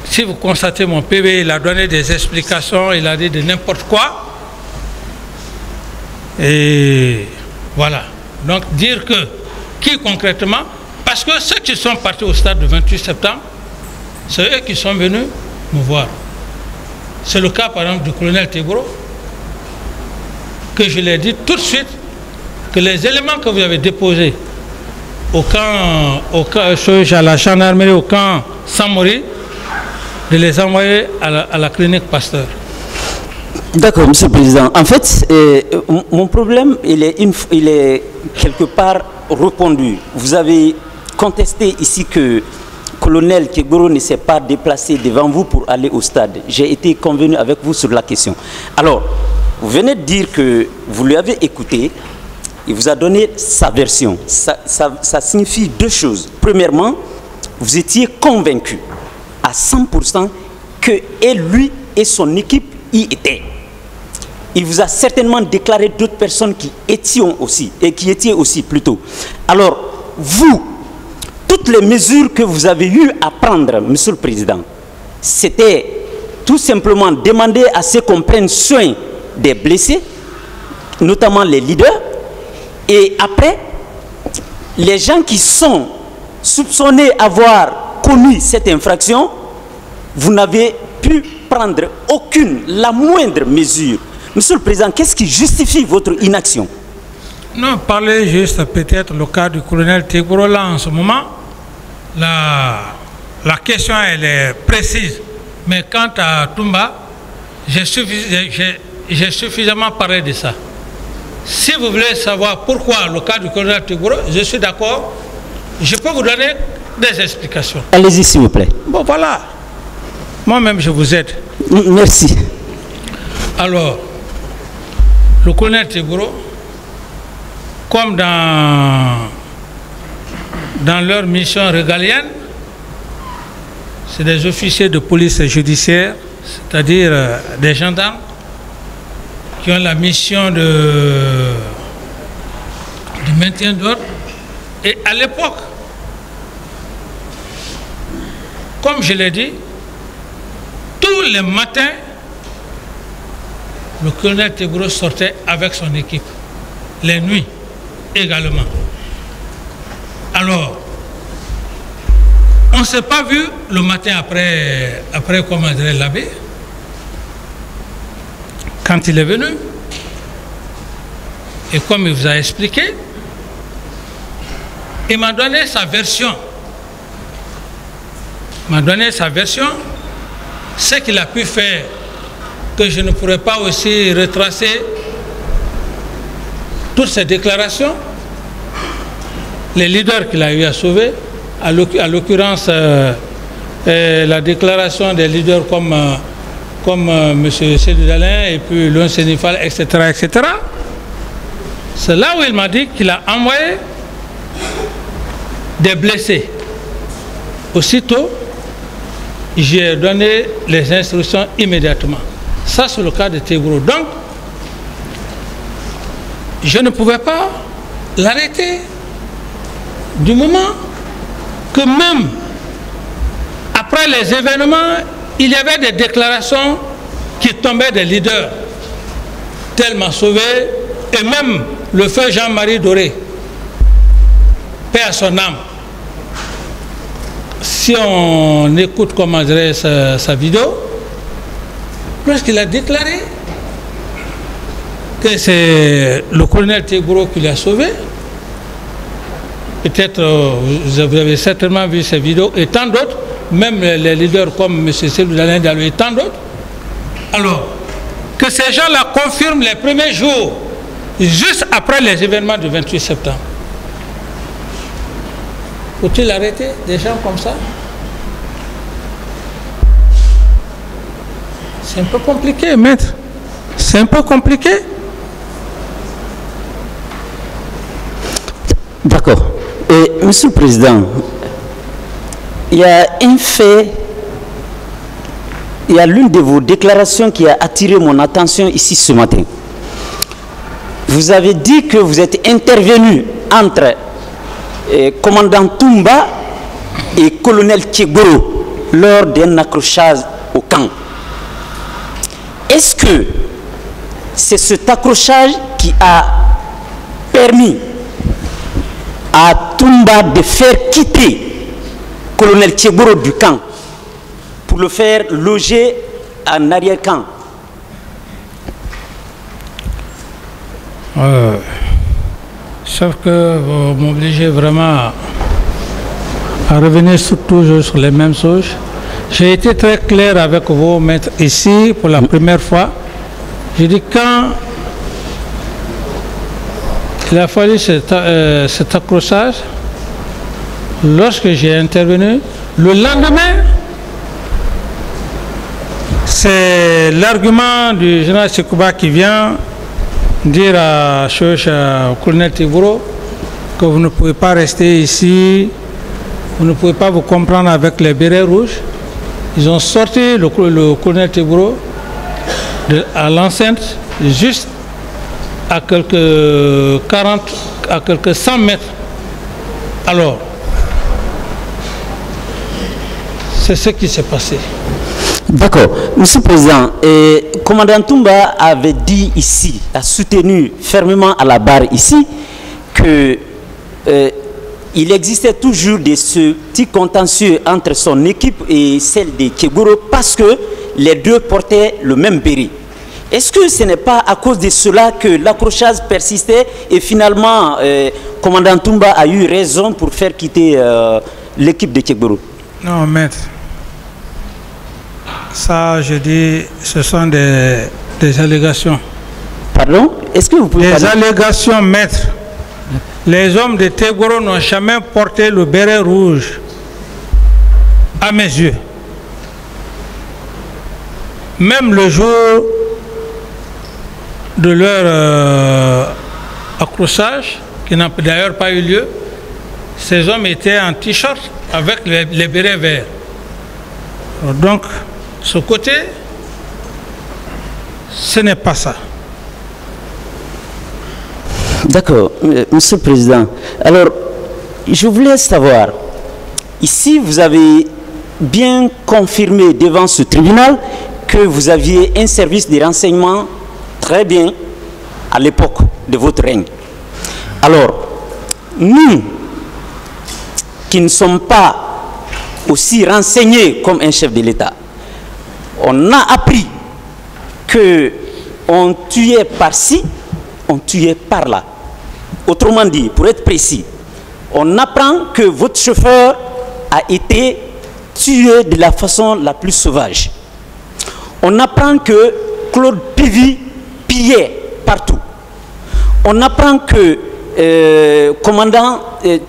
si vous constatez mon PV, il a donné des explications, il a dit de n'importe quoi. Et voilà. Donc dire que, qui concrètement, parce que ceux qui sont partis au stade du 28 septembre, c'est eux qui sont venus me voir. C'est le cas par exemple du colonel Tigourou, que je l'ai dit tout de suite, que les éléments que vous avez déposés au camp, à la gendarmerie, au camp Samori, de les envoyer à la clinique Pasteur. D'accord, Monsieur le Président. En fait, mon problème, il est quelque part répondu. Vous avez contesté ici que le colonel Tigourou ne s'est pas déplacé devant vous pour aller au stade. J'ai été convenu avec vous sur la question. Alors, vous venez de dire que vous lui avez écouté, il vous a donné sa version. Ça signifie deux choses. Premièrement, vous étiez convaincu à 100% que lui et son équipe y étaient. il vous a certainement déclaré d'autres personnes qui étaient aussi plutôt. Alors, vous, toutes les mesures que vous avez eu à prendre, Monsieur le Président, c'était tout simplement demander à ce qu'on prenne soin des blessés, notamment les leaders, et après, les gens qui sont soupçonnés avoir commis cette infraction, vous n'avez pu prendre la moindre mesure. Monsieur le Président, qu'est-ce qui justifie votre inaction? Non, parlez juste peut-être le cas du colonel Tegboro là en ce moment. La question elle est précise. Mais quant à Toumba, j'ai suffisamment parlé de ça. Si vous voulez savoir pourquoi le cas du colonel Tegboro, je suis d'accord. Je peux vous donner des explications. Allez-y s'il vous plaît. Bon voilà. Moi-même je vous aide. Merci. Alors, le colonel Tegboro, comme dans leur mission régalienne, c'est des officiers de police judiciaire, c'est-à-dire des gendarmes qui ont la mission du maintien d'ordre. Et à l'époque, comme je l'ai dit, tous les matins, le colonel Tegboro sortait avec son équipe, les nuits également. Alors, on ne s'est pas vu le matin après comment dirait l'abbé, quand il est venu, et comme il vous a expliqué, il m'a donné sa version. Ce qu'il a pu faire, que je ne pourrais pas aussi retracer toutes ces déclarations, les leaders qu'il a eu à sauver, à l'occurrence la déclaration des leaders comme M. Sédou Dalein et puis Léon Sénifal, etc., etc. C'est là où il m'a dit qu'il a envoyé des blessés. Aussitôt, j'ai donné les instructions immédiatement. Ça, c'est le cas de Tegboro. Donc, je ne pouvais pas l'arrêter du moment que même après les événements, il y avait des déclarations qui tombaient des leaders, tellement sauvés, et même le feu Jean-Marie Doré, paix à son âme. Si on écoute comment dirait sa vidéo, lorsqu'il a déclaré que c'est le colonel Tegboro qui l'a sauvé, peut-être vous avez certainement vu ces vidéos et tant d'autres, même les leaders comme M. Sédou Dalein Diallo et tant d'autres. Alors, que ces gens-là confirment les premiers jours, juste après les événements du 28 septembre. Faut-il arrêter des gens comme ça? C'est un peu compliqué, maître. C'est un peu compliqué. D'accord. Et, Monsieur le Président, il y a un fait, il y a l'une de vos déclarations qui a attiré mon attention ici ce matin. Vous avez dit que vous êtes intervenu entre commandant Toumba et colonel Tegboro lors d'un accrochage au camp. Est-ce que c'est cet accrochage qui a permis à Toumba de faire quitter colonel Tegboro du camp pour le faire loger en arrière-camp? Sauf que vous m'obligez vraiment à revenir toujours sur les mêmes choses. J'ai été très clair avec vous, maître, ici pour la première fois. J'ai dit quand il a fallu cet accrochage, lorsque j'ai intervenu, le lendemain, c'est l'argument du général Sekouba qui vient dire au colonel Tegboro que vous ne pouvez pas rester ici, vous ne pouvez pas vous comprendre avec les bérets rouges. Ils ont sorti le colonel Tegboro à l'enceinte juste à quelques 40, à quelques 100 mètres. Alors, c'est ce qui s'est passé. D'accord. Monsieur le Président, commandant Toumba avait dit ici, a soutenu fermement à la barre ici, que il existait toujours des petits contentieux entre son équipe et celle de Tchegoro parce que les deux portaient le même béret. Est-ce que ce n'est pas à cause de cela que l'accrochage persistait et finalement, commandant Toumba a eu raison pour faire quitter l'équipe de Tchegoro? Non, maître. Ça, je dis, ce sont des allégations. Pardon? Est-ce que vous pouvez des allégations, maître. Les hommes de Tchegoro n'ont jamais porté le béret rouge, à mes yeux. Même le jour de leur accrochage, qui n'a d'ailleurs pas eu lieu, ces hommes étaient en t-shirt avec les bérets verts. Donc, ce côté, ce n'est pas ça. D'accord, Monsieur le Président. Alors, je voulais savoir, ici vous avez bien confirmé devant ce tribunal que vous aviez un service de renseignement très bien à l'époque de votre règne. Alors, nous, qui ne sommes pas aussi renseignés comme un chef de l'État, on a appris qu'on tuait par-ci, on tuait par-là. Autrement dit, pour être précis, on apprend que votre chauffeur a été tué de la façon la plus sauvage. On apprend que Claude Pivi pillait partout. On apprend que commandant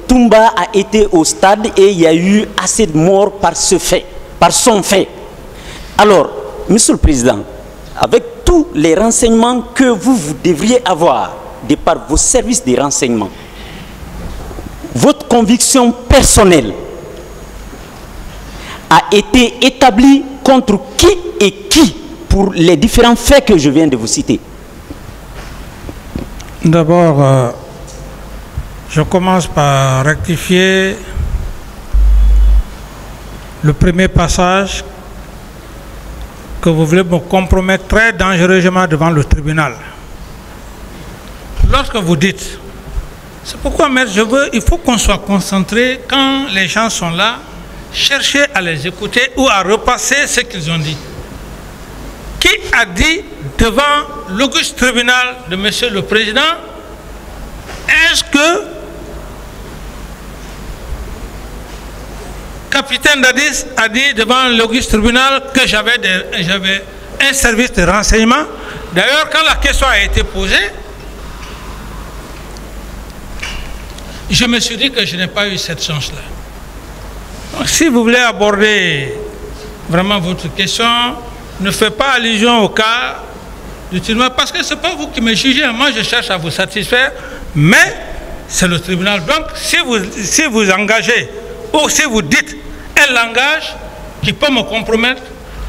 Toumba a été au stade et il y a eu assez de morts par ce fait, par son fait. Alors, Monsieur le Président, avec tous les renseignements que vous devriez avoir de par vos services de renseignement, votre conviction personnelle a été établie contre qui et qui pour les différents faits que je viens de vous citer? D'abord, je commence par rectifier le premier passage que vous voulez me compromettre très dangereusement devant le tribunal. Lorsque vous dites, c'est pourquoi, maître, il faut qu'on soit concentré quand les gens sont là, chercher à les écouter ou à repasser ce qu'ils ont dit. Qui a dit devant l'auguste tribunal de Monsieur le Président, est-ce que capitaine Dadis a dit devant l'auguste tribunal que j'avais un service de renseignement? D'ailleurs, quand la question a été posée, je me suis dit que je n'ai pas eu cette chance-là. Donc, si vous voulez aborder vraiment votre question, ne faites pas allusion au cas du tribunal, parce que ce n'est pas vous qui me jugez. Moi, je cherche à vous satisfaire, mais c'est le tribunal. Donc, si vous engagez ou si vous dites un langage qui peut me compromettre,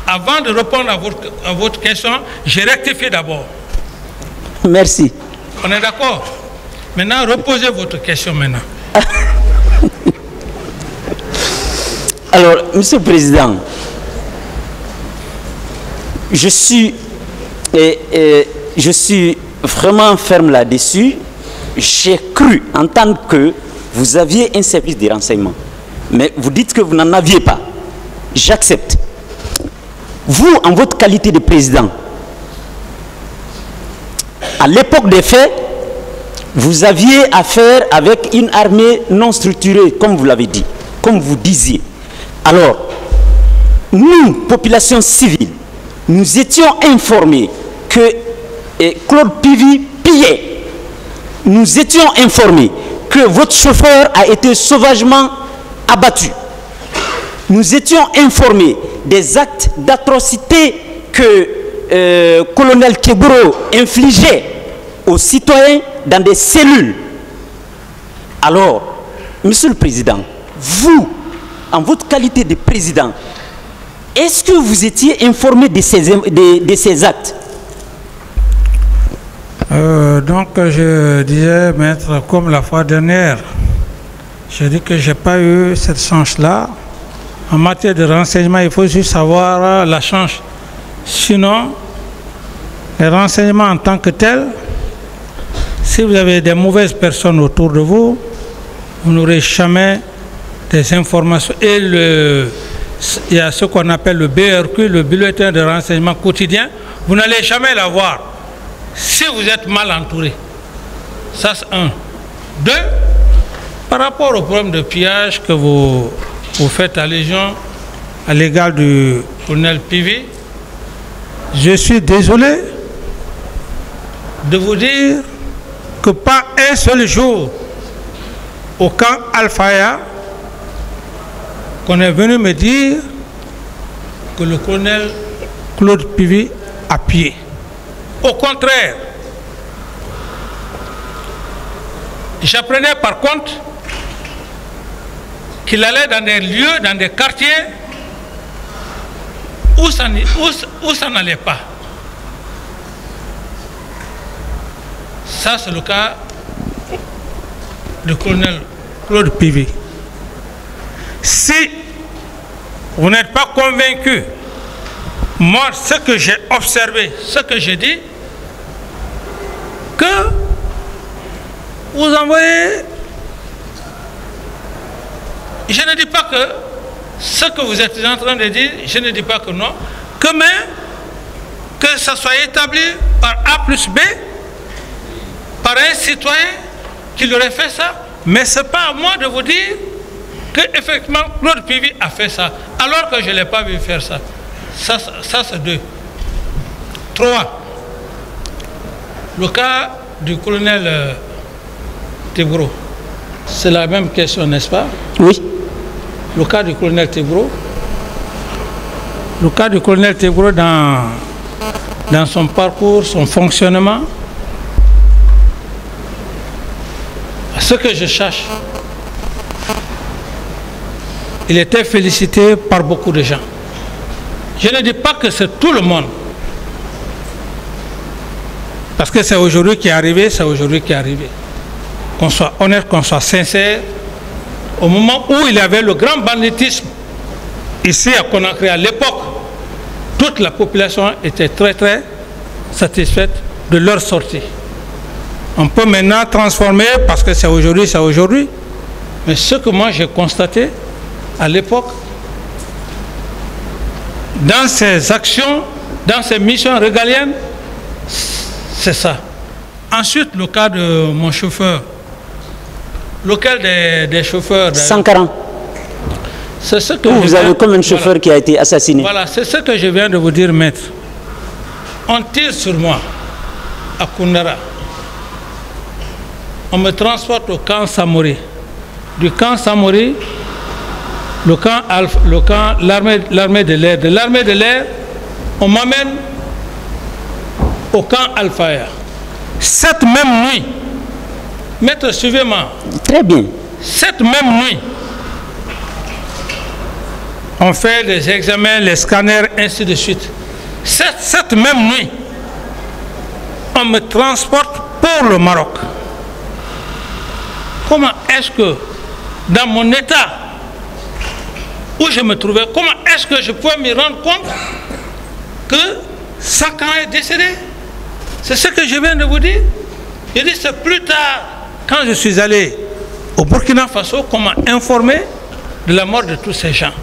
avant de répondre à votre question, je rectifie d'abord. Merci. On est d'accord? Maintenant, reposez votre question maintenant. Alors, Monsieur le Président, je suis vraiment ferme là-dessus. J'ai cru entendre que vous aviez un service de renseignement. Mais vous dites que vous n'en aviez pas. J'accepte. Vous, en votre qualité de président, à l'époque des faits, vous aviez affaire avec une armée non structurée, comme vous l'avez dit, comme vous disiez. Alors, nous, population civile, nous étions informés que Claude Pivi pillait. Nous étions informés que votre chauffeur a été sauvagement abattu. Nous étions informés des actes d'atrocité que colonel Tchegoro infligeait aux citoyens dans des cellules. Alors, Monsieur le Président, vous, en votre qualité de président, est-ce que vous étiez informé de ces actes? Donc je disais, maître, comme la fois dernière, je dis que je n'ai pas eu cette chance-là. En matière de renseignement, il faut juste savoir la chance. Sinon, les renseignements en tant que tels, si vous avez des mauvaises personnes autour de vous, vous n'aurez jamais des informations. Et il y a ce qu'on appelle le BRQ, le bulletin de renseignement quotidien, vous n'allez jamais l'avoir si vous êtes mal entouré. Ça, c'est un. Deux, par rapport au problème de pillage que vous faites allusion à l'égard du colonel Pivi, je suis désolé de vous dire que pas un seul jour au camp Al-Faya qu'on est venu me dire que le colonel Claude Pivi a pillé. Au contraire, j'apprenais par contre qu'il allait dans des lieux, dans des quartiers où ça n'allait pas. Ça, c'est le cas du colonel Claude Pivi. Si vous n'êtes pas convaincu, moi, ce que j'ai observé, ce que j'ai dit, que vous envoyez, je ne dis pas que ce que vous êtes en train de dire, je ne dis pas que non, que ça soit établi par A plus B, par un citoyen qui aurait fait ça, mais ce n'est pas à moi de vous dire qu'effectivement Claude Pivi a fait ça, alors que je ne l'ai pas vu faire ça. Ça c'est deux. Trois, le cas du colonel Tebro, c'est la même question, n'est-ce pas? Oui. Le cas du colonel Tebro. Le cas du colonel Tebro dans son parcours, son fonctionnement, ce que je cherche, il était félicité par beaucoup de gens. Je ne dis pas que c'est tout le monde. Parce que c'est aujourd'hui qui est arrivé, c'est aujourd'hui qui est arrivé. Qu'on soit honnête, qu'on soit sincère. Au moment où il y avait le grand banditisme, ici à Conakry, à l'époque, toute la population était très très satisfaite de leur sortie. On peut maintenant transformer, parce que c'est aujourd'hui. Mais ce que moi j'ai constaté à l'époque, dans ses actions, dans ses missions régaliennes, c'est ça. Ensuite, le cas de mon chauffeur. Lequel des chauffeurs? Sankara. C'est ce que vous avez comme un chauffeur qui a été assassiné. Voilà, c'est ce que je viens de vous dire, maître. On tire sur moi, à Koundara. On me transporte au camp Samori. Du camp Samori, l'armée de l'air. De l'armée de l'air, on m'amène au camp Al-Faya. Cette même nuit, maître, suivez-moi. Très bien. Cette même nuit, on fait les examens, les scanners, ainsi de suite. Cette même nuit, on me transporte pour le Maroc. Comment est-ce que, dans mon état où je me trouvais, comment est-ce que je pouvais me rendre compte que Sankara est décédé? C'est ce que je viens de vous dire. Je dis, c'est plus tard, quand je suis allé au Burkina Faso, qu'on m'a informé de la mort de tous ces gens.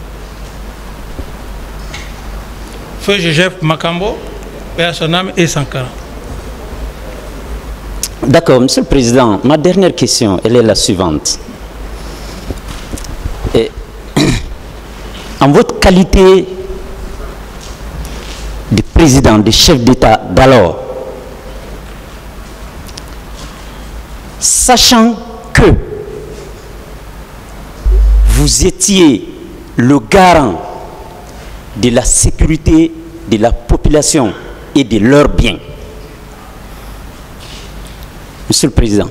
Feu Joseph Makambo, paix à son âme, et Sankara. D'accord, Monsieur le Président, ma dernière question, elle est la suivante. En votre qualité de président, de chef d'État d'alors, sachant que vous étiez le garant de la sécurité de la population et de leurs biens, Monsieur le Président,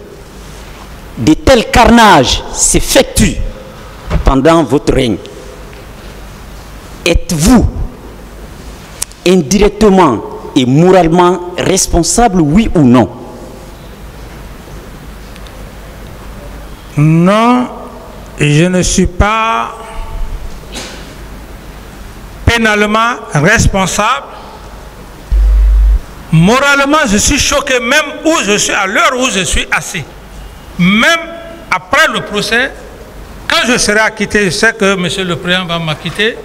de tels carnages s'effectuent pendant votre règne. Êtes-vous indirectement et moralement responsable, oui ou non? Non, je ne suis pas pénalement responsable. Moralement, je suis choqué même où je suis, à l'heure où je suis assis. Même après le procès, quand je serai acquitté, je sais que M. le Président va m'acquitter,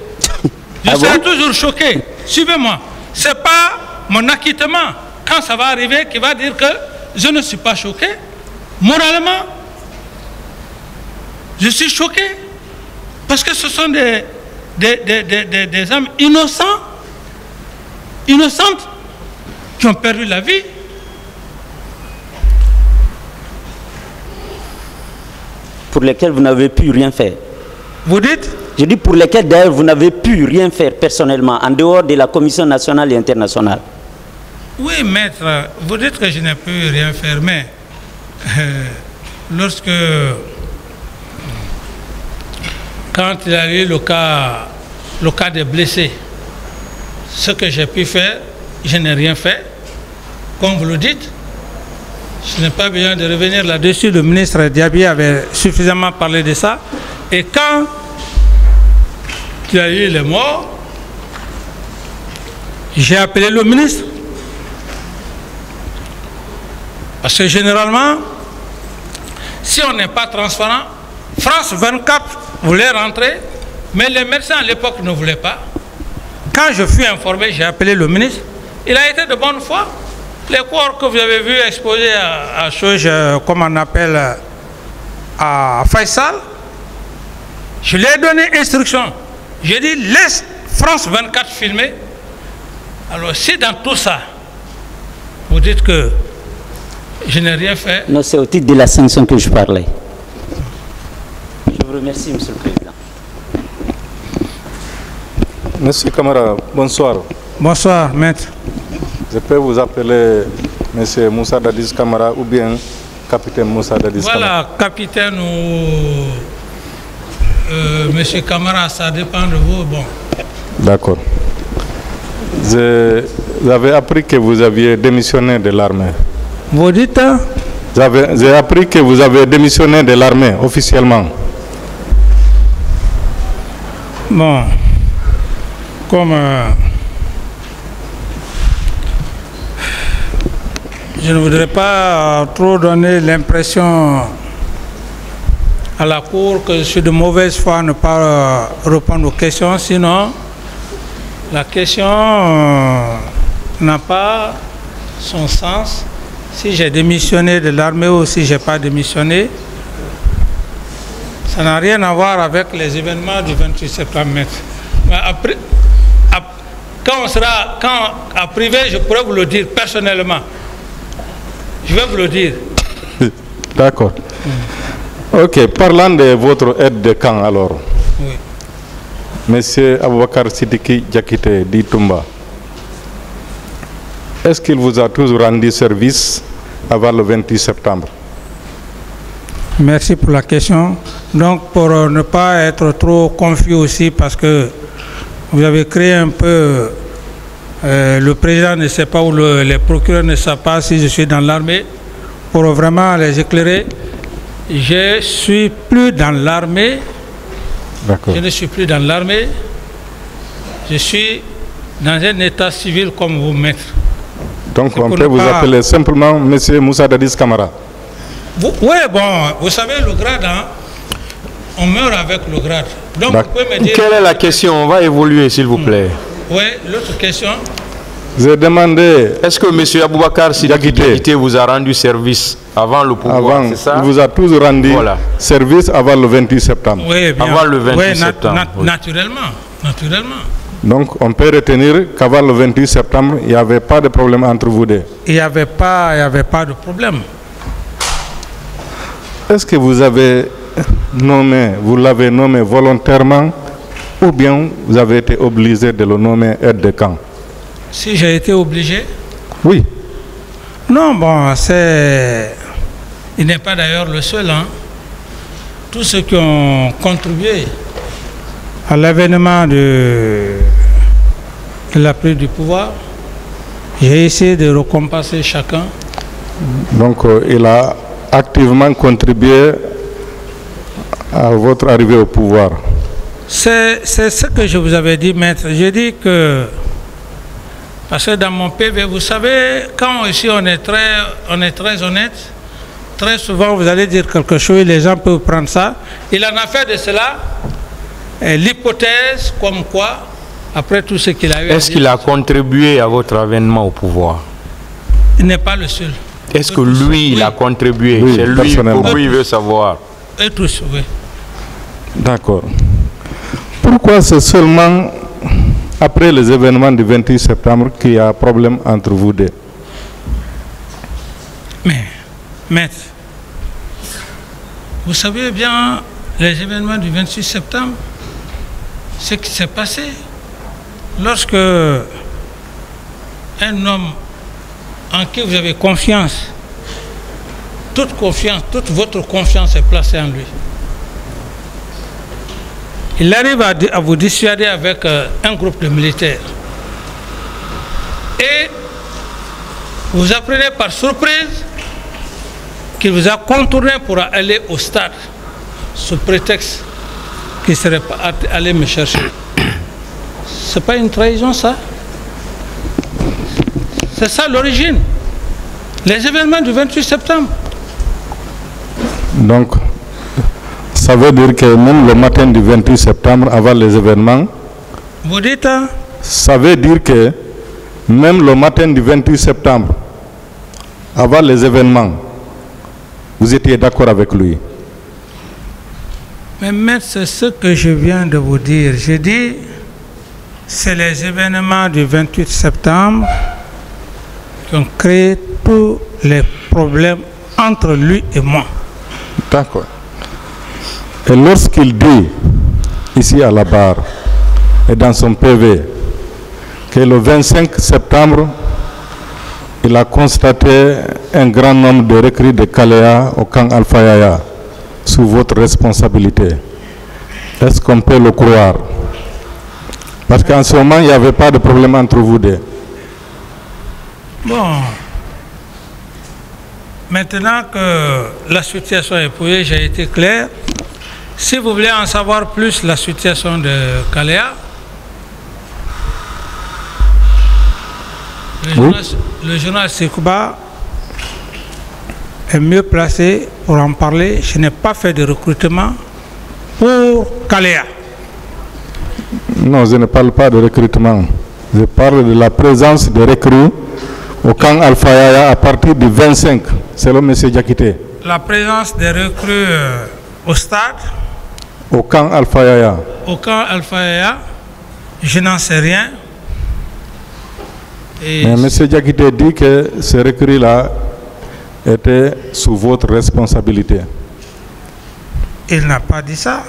je serai toujours choqué. Suivez-moi. Ce n'est pas mon acquittement, quand ça va arriver, qui va dire que je ne suis pas choqué. Moralement, je suis choqué. Parce que ce sont des âmes innocentes qui ont perdu la vie. Pour lesquels vous n'avez pu rien faire. Vous dites? Je dis pour lesquels d'ailleurs vous n'avez pu rien faire personnellement, en dehors de la Commission nationale et internationale. Oui, maître, vous dites que je n'ai pu rien faire, mais lorsque, quand il y a eu le cas des blessés, ce que j'ai pu faire, je n'ai rien fait, comme vous le dites. Je n'ai pas besoin de revenir là-dessus. Le ministre Diaby avait suffisamment parlé de ça. Et quand il y a eu les morts, j'ai appelé le ministre. Parce que généralement, si on n'est pas transparent, France 24 voulait rentrer, mais les médecins à l'époque ne voulaient pas. Quand je fus informé, j'ai appelé le ministre. Il a été de bonne foi. Les corps que vous avez vus exposés à chose, comme on appelle, à Faisal, je lui ai donné instruction. J'ai dit, laisse France 24 filmer. Alors, si dans tout ça, vous dites que je n'ai rien fait... Non, c'est au titre de la sanction que je parlais. Je vous remercie, Monsieur le Président. Monsieur Camara, bonsoir. Bonsoir, maître. Je peux vous appeler Monsieur Moussa Dadis Camara ou bien Capitaine Moussa Dadis Camara. Voilà, capitaine ou Monsieur Camara, ça dépend de vous. Bon. D'accord. Vous avez appris que vous aviez démissionné de l'armée. Vous dites? J'ai appris que vous avez démissionné de l'armée officiellement. Bon, comme je ne voudrais pas trop donner l'impression à la Cour que je suis de mauvaise foi à ne pas répondre aux questions, sinon la question n'a pas son sens. Si j'ai démissionné de l'armée ou si je n'ai pas démissionné, ça n'a rien à voir avec les événements du 28 septembre. Mais après, quand à privé, je pourrais vous le dire personnellement. Je vais vous le dire. D'accord. Ok, parlant de votre aide de camp alors. Oui. Monsieur Aboubakar Sidiki Diakité d'Itumba, est-ce qu'il vous a toujours rendu service avant le 28 septembre? Merci pour la question. Donc, pour ne pas être trop confus aussi, parce que vous avez créé un peu, le président ne sait pas ou les procureurs ne savent pas si je suis dans l'armée, pour vraiment les éclairer, je ne suis plus dans l'armée. Je ne suis plus dans l'armée. Je suis dans un état civil comme vous, maître. Donc, on peut vous appeler simplement Monsieur Moussa Dadis Camara. Oui, bon, vous savez, le grade, hein, on meurt avec le grade. Donc, vous pouvez me dire... Quelle est la question? On va évoluer, s'il vous plaît. Oui, l'autre question. J'ai demandé... Est-ce que M. Aboubakar Sidiki Diakité vous a rendu service avant le pouvoir? C'est ça? Il vous a toujours rendu service avant le 28 septembre. Oui, bien. Avant le 28 septembre. Naturellement, naturellement. Donc, on peut retenir qu'avant le 28 septembre, il n'y avait pas de problème entre vous deux. Il n'y avait pas de problème. Est-ce que vous avez nommé, vous l'avez nommé volontairement ou bien vous avez été obligé de le nommer aide de camp? Si j'ai été obligé? Oui. Non, bon, c'est... Il n'est pas d'ailleurs le seul, hein. Tous ceux qui ont contribué à l'avènement de la prise du pouvoir, j'ai essayé de récompenser chacun. Donc, il a activement contribué à votre arrivée au pouvoir? C'est ce que je vous avais dit, maître. J'ai dit que, parce que dans mon PV, vous savez, quand ici on est très honnête, très souvent vous allez dire quelque chose, les gens peuvent prendre ça. Il en a fait de cela l'hypothèse comme quoi, après tout ce qu'il a eu. Est-ce qu'il a contribué à votre avènement au pouvoir? Il n'est pas le seul. Est-ce que lui, il a contribué? Oui, c'est lui, personnellement. pour lui, il veut savoir. Et tous, oui. D'accord. Pourquoi c'est seulement après les événements du 28 septembre qu'il y a un problème entre vous deux? Mais, maître, vous savez bien les événements du 26 septembre, ce qui s'est passé lorsque un homme en qui vous avez confiance, toute votre confiance est placée en lui. Il arrive à vous dissuader avec un groupe de militaires. Et vous apprenez par surprise qu'il vous a contourné pour aller au stade, sous prétexte qu'il ne serait pas allé me chercher. C'est pas une trahison, ça? C'est ça l'origine. Les événements du 28 septembre. Donc, ça veut dire que même le matin du 28 septembre, avant les événements, vous dites, hein? Ça veut dire que même le matin du 28 septembre, avant les événements, vous étiez d'accord avec lui? Mais maître, c'est ce que je viens de vous dire. J'ai dit, c'est les événements du 28 septembre qui ont créé tous les problèmes entre lui et moi. D'accord. Et lorsqu'il dit, ici à la barre, et dans son PV, que le 25 septembre, il a constaté un grand nombre de recrues de Kalea au camp Alpha Yaya, sous votre responsabilité. Est-ce qu'on peut le croire? Parce qu'en ce moment, il n'y avait pas de problème entre vous deux. Bon, maintenant que la situation est posée, j'ai été clair. Si vous voulez en savoir plus la situation de Kalea, le journal Sekouba est mieux placé pour en parler. Je n'ai pas fait de recrutement pour Kalea. Non, je ne parle pas de recrutement. Je parle de la présence de recrues au camp Alpha Yaya à partir du 25, selon M. Diakité. La présence des recrues au stade, au camp Alpha Yaya. Au camp Alpha Yaya, je n'en sais rien. Et mais M. Diakité dit que ces recrues-là étaient sous votre responsabilité. Il n'a pas dit ça.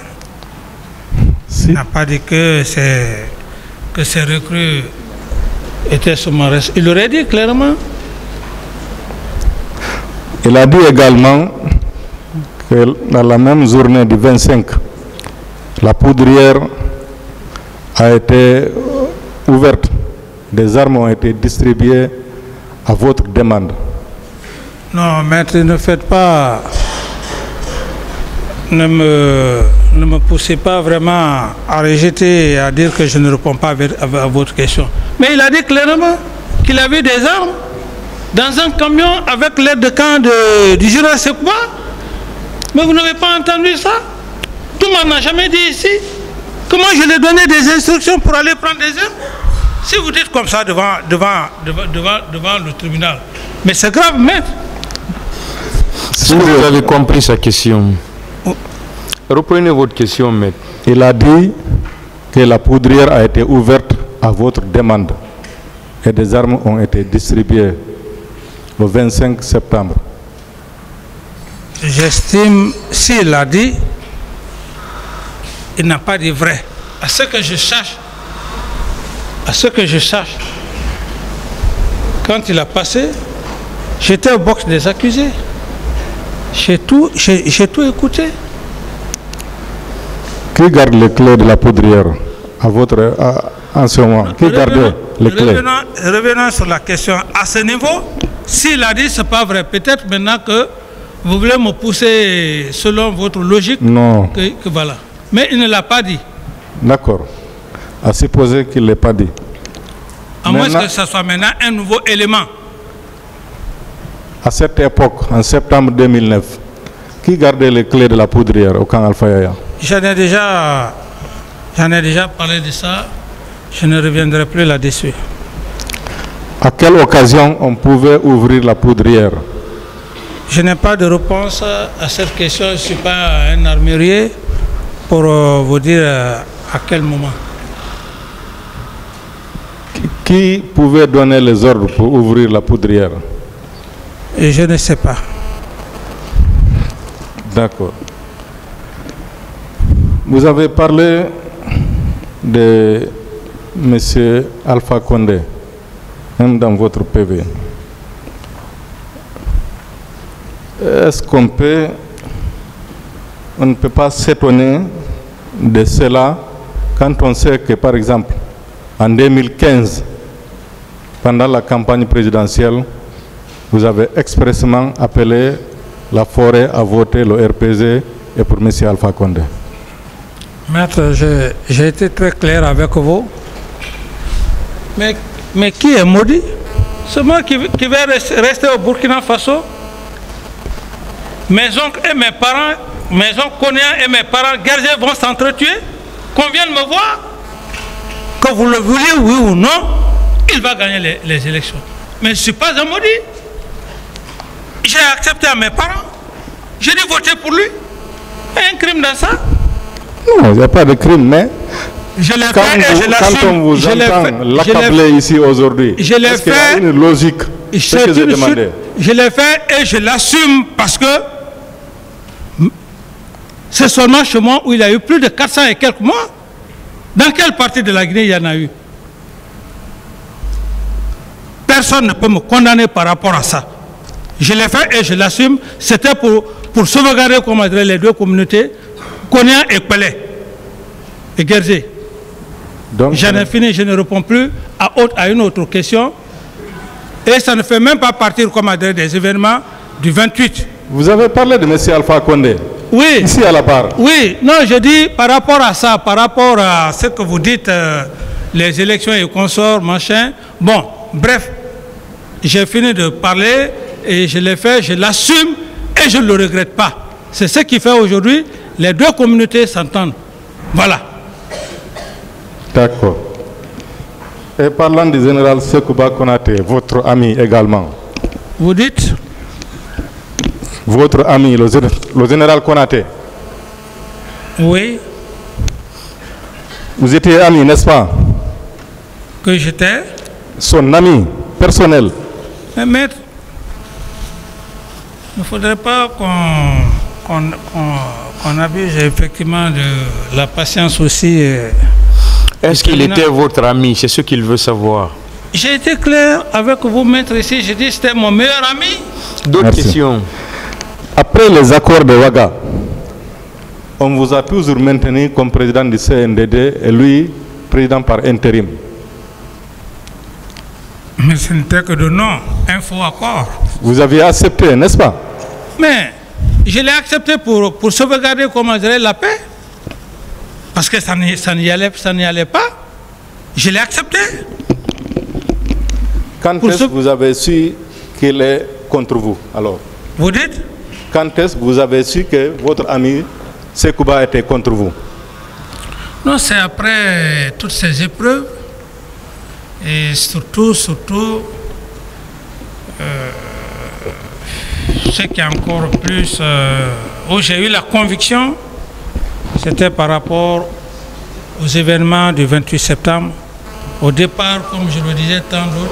Si. Il n'a pas dit que ces recrues étaient sous mon responsabilité. Il aurait dit clairement. Il a dit également que dans la même journée du 25, la poudrière a été ouverte. Des armes ont été distribuées à votre demande. Non, maître, ne faites pas... Ne me poussez pas vraiment à rejeter et à dire que je ne réponds pas à votre question. Mais il a dit clairement qu'il avait des armes dans un camion avec l'aide de camp du général Sekouba. Mais vous n'avez pas entendu ça? Tout le monde n'a jamais dit ici que moi je lui ai donné des instructions pour aller prendre des armes. Si vous dites comme ça devant le tribunal, mais c'est grave, maître. Si vous avez compris sa question, reprenez votre question, maître. Il a dit que la poudrière a été ouverte à votre demande et des armes ont été distribuées le 25 septembre. J'estime, s'il l'a dit, il n'a pas dit vrai. À ce que je sache, quand il a passé, j'étais au box des accusés. J'ai tout écouté. Qui garde les clés de la poudrière en ce moment? Qui garde les clés? Revenons sur la question. À ce niveau, s'il a dit, ce n'est pas vrai. Peut-être maintenant que Vous voulez me pousser selon votre logique? Non. Que voilà. Mais il ne l'a pas dit. D'accord. À supposer qu'il ne l'ait pas dit. À moins que ce soit maintenant un nouveau élément. À cette époque, en septembre 2009, qui gardait les clés de la poudrière au camp Alpha Yaya? J'en ai déjà parlé de ça. Je ne reviendrai plus là-dessus. À quelle occasion on pouvait ouvrir la poudrière? Je n'ai pas de réponse à cette question. Je ne suis pas un armurier pour vous dire à quel moment. Qui pouvait donner les ordres pour ouvrir la poudrière? Et je ne sais pas. D'accord. Vous avez parlé de M. Alpha Condé, même dans votre PV. Est-ce qu'on ne peut pas s'étonner de cela quand on sait que, par exemple, en 2015, pendant la campagne présidentielle, vous avez expressément appelé la forêt à voter le RPZ et pour M. Alpha Condé? Maître, j'ai été très clair avec vous. Mais qui est maudit? C'est moi qui vais rester au Burkina Faso. Mes oncles et mes parents, mes oncles Konéens et mes parents guerriers vont s'entretuer. Qu'on vienne me voir. Que vous le voulez, oui ou non, il va gagner les élections. Mais je ne suis pas un maudit. J'ai accepté à mes parents. J'ai dû voter pour lui. Il y a un crime dans ça? Non, il n'y a pas de crime, mais je l'ai quand, fait et je l'assume. Quand on vous entend l'accabler ici aujourd'hui, est-ce qu'il y a une logique? C'est ce que j'ai demandé. Je l'ai fait et je l'assume parce que c'est seulement chez moi où il y a eu plus de 400 et quelques morts. Dans quelle partie de la Guinée il y en a eu? Personne ne peut me condamner par rapport à ça. Je l'ai fait et je l'assume. C'était pour sauvegarder, comme les deux communautés, Konya et Pelé et Guerzé. J'en ai fini, je ne réponds plus à une autre question. Et ça ne fait même pas partir comme des événements du 28. Vous avez parlé de M. Alpha Condé. Oui. Ici à la barre. Oui, non, je dis par rapport à ça, par rapport à ce que vous dites, les élections et consorts, machin. Bon, bref, j'ai fini de parler et je l'ai fait, je l'assume et je ne le regrette pas. C'est ce qui fait aujourd'hui, les deux communautés s'entendent. Voilà. D'accord. Et parlant du général Sekouba Konaté, votre ami également. Vous dites? Votre ami, le général Konaté. Oui. Vous étiez ami, n'est-ce pas? Que j'étais? Son ami personnel. Mais maître, il ne faudrait pas qu'on abuse effectivement de la patience aussi. Est-ce qu'il était votre ami? C'est ce qu'il veut savoir. J'ai été clair avec vous, maître, ici. J'ai dit que c'était mon meilleur ami. D'autres questions? Après les accords de Ouaga, on vous a toujours maintenu comme président du CNDD et lui, président par intérim. Mais ce n'était que de nom, un faux accord. Vous aviez accepté, n'est-ce pas? Mais je l'ai accepté pour sauvegarder, comment dirais, la paix. Parce que ça n'y allait pas. Je l'ai accepté. Quand est-ce que vous avez su qu'il est contre vous, alors? Vous dites? Quand est-ce que vous avez su que votre ami Sekouba était contre vous? Non, c'est après toutes ces épreuves. Et surtout, ce qui est encore plus... où j'ai eu la conviction, c'était par rapport aux événements du 28 septembre. Au départ, comme je le disais tant d'autres,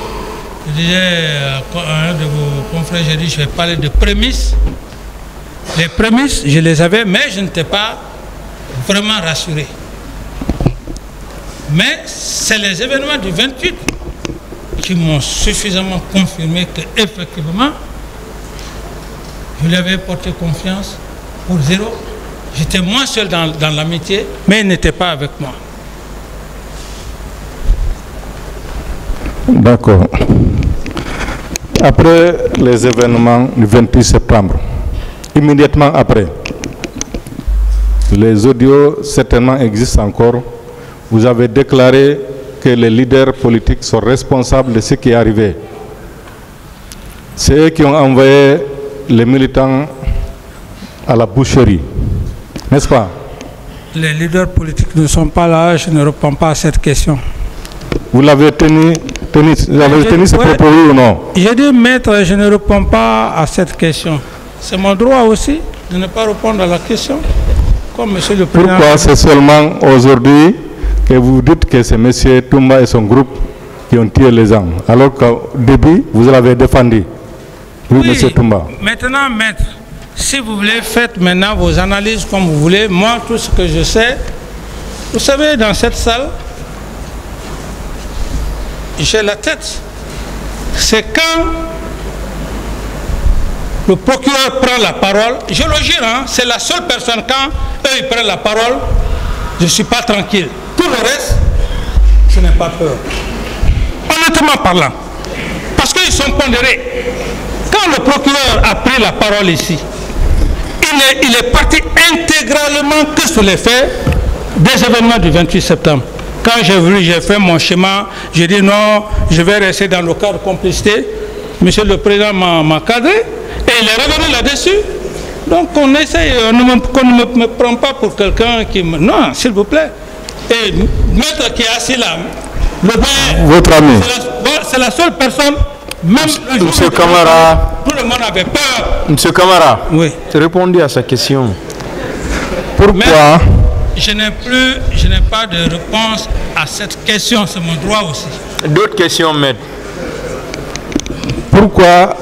je disais à un de vos confrères, j'ai dit, je vais parler de prémices. Les prémices, je les avais, mais je n'étais pas vraiment rassuré. Mais c'est les événements du 28 qui m'ont suffisamment confirmé qu'effectivement, je lui avais porté confiance pour zéro. J'étais moi seul dans l'amitié, mais il n'était pas avec moi. D'accord. Après les événements du 28 septembre, immédiatement après. Les audios certainement existent encore. Vous avez déclaré que les leaders politiques sont responsables de ce qui est arrivé. C'est eux qui ont envoyé les militants à la boucherie, n'est-ce pas? Les leaders politiques ne sont pas là, je ne réponds pas à cette question. Vous l'avez tenu ce propos ou non? J'ai dit, maître, je ne réponds pas à cette question. C'est mon droit aussi de ne pas répondre à la question. Comme monsieur le président. Pourquoi c'est seulement aujourd'hui que vous dites que c'est M. Toumba et son groupe qui ont tué les gens, alors qu'au début, vous l'avez défendu? Oui, M. Toumba. Maintenant, maître, si vous voulez, faites maintenant vos analyses comme vous voulez. Moi, tout ce que je sais, vous savez, dans cette salle, j'ai la tête. C'est quand le procureur prend la parole, je le jure, hein, c'est la seule personne, quand eux ils prennent la parole, je ne suis pas tranquille. Tout le reste, je n'ai pas peur. Honnêtement parlant. Parce qu'ils sont pondérés. Quand le procureur a pris la parole ici, il est parti intégralement que sur les faits des événements du 28 septembre. Quand j'ai fait mon schéma, j'ai dit non, je vais rester dans le cadre de complicité. Monsieur le Président m'a cadré et il est revenu là-dessus. Donc on essaye, qu'on ne me prend pas pour quelqu'un qui me... Non, s'il vous plaît. Et maître qui est assis là, votre ami. C'est la seule personne, même le jour Monsieur Camara. Tout le monde avait peur. Monsieur Camara, oui. Répondez à sa question. Pourquoi? Mais je n'ai pas de réponse à cette question, c'est mon droit aussi. D'autres questions, maître? Pourquoi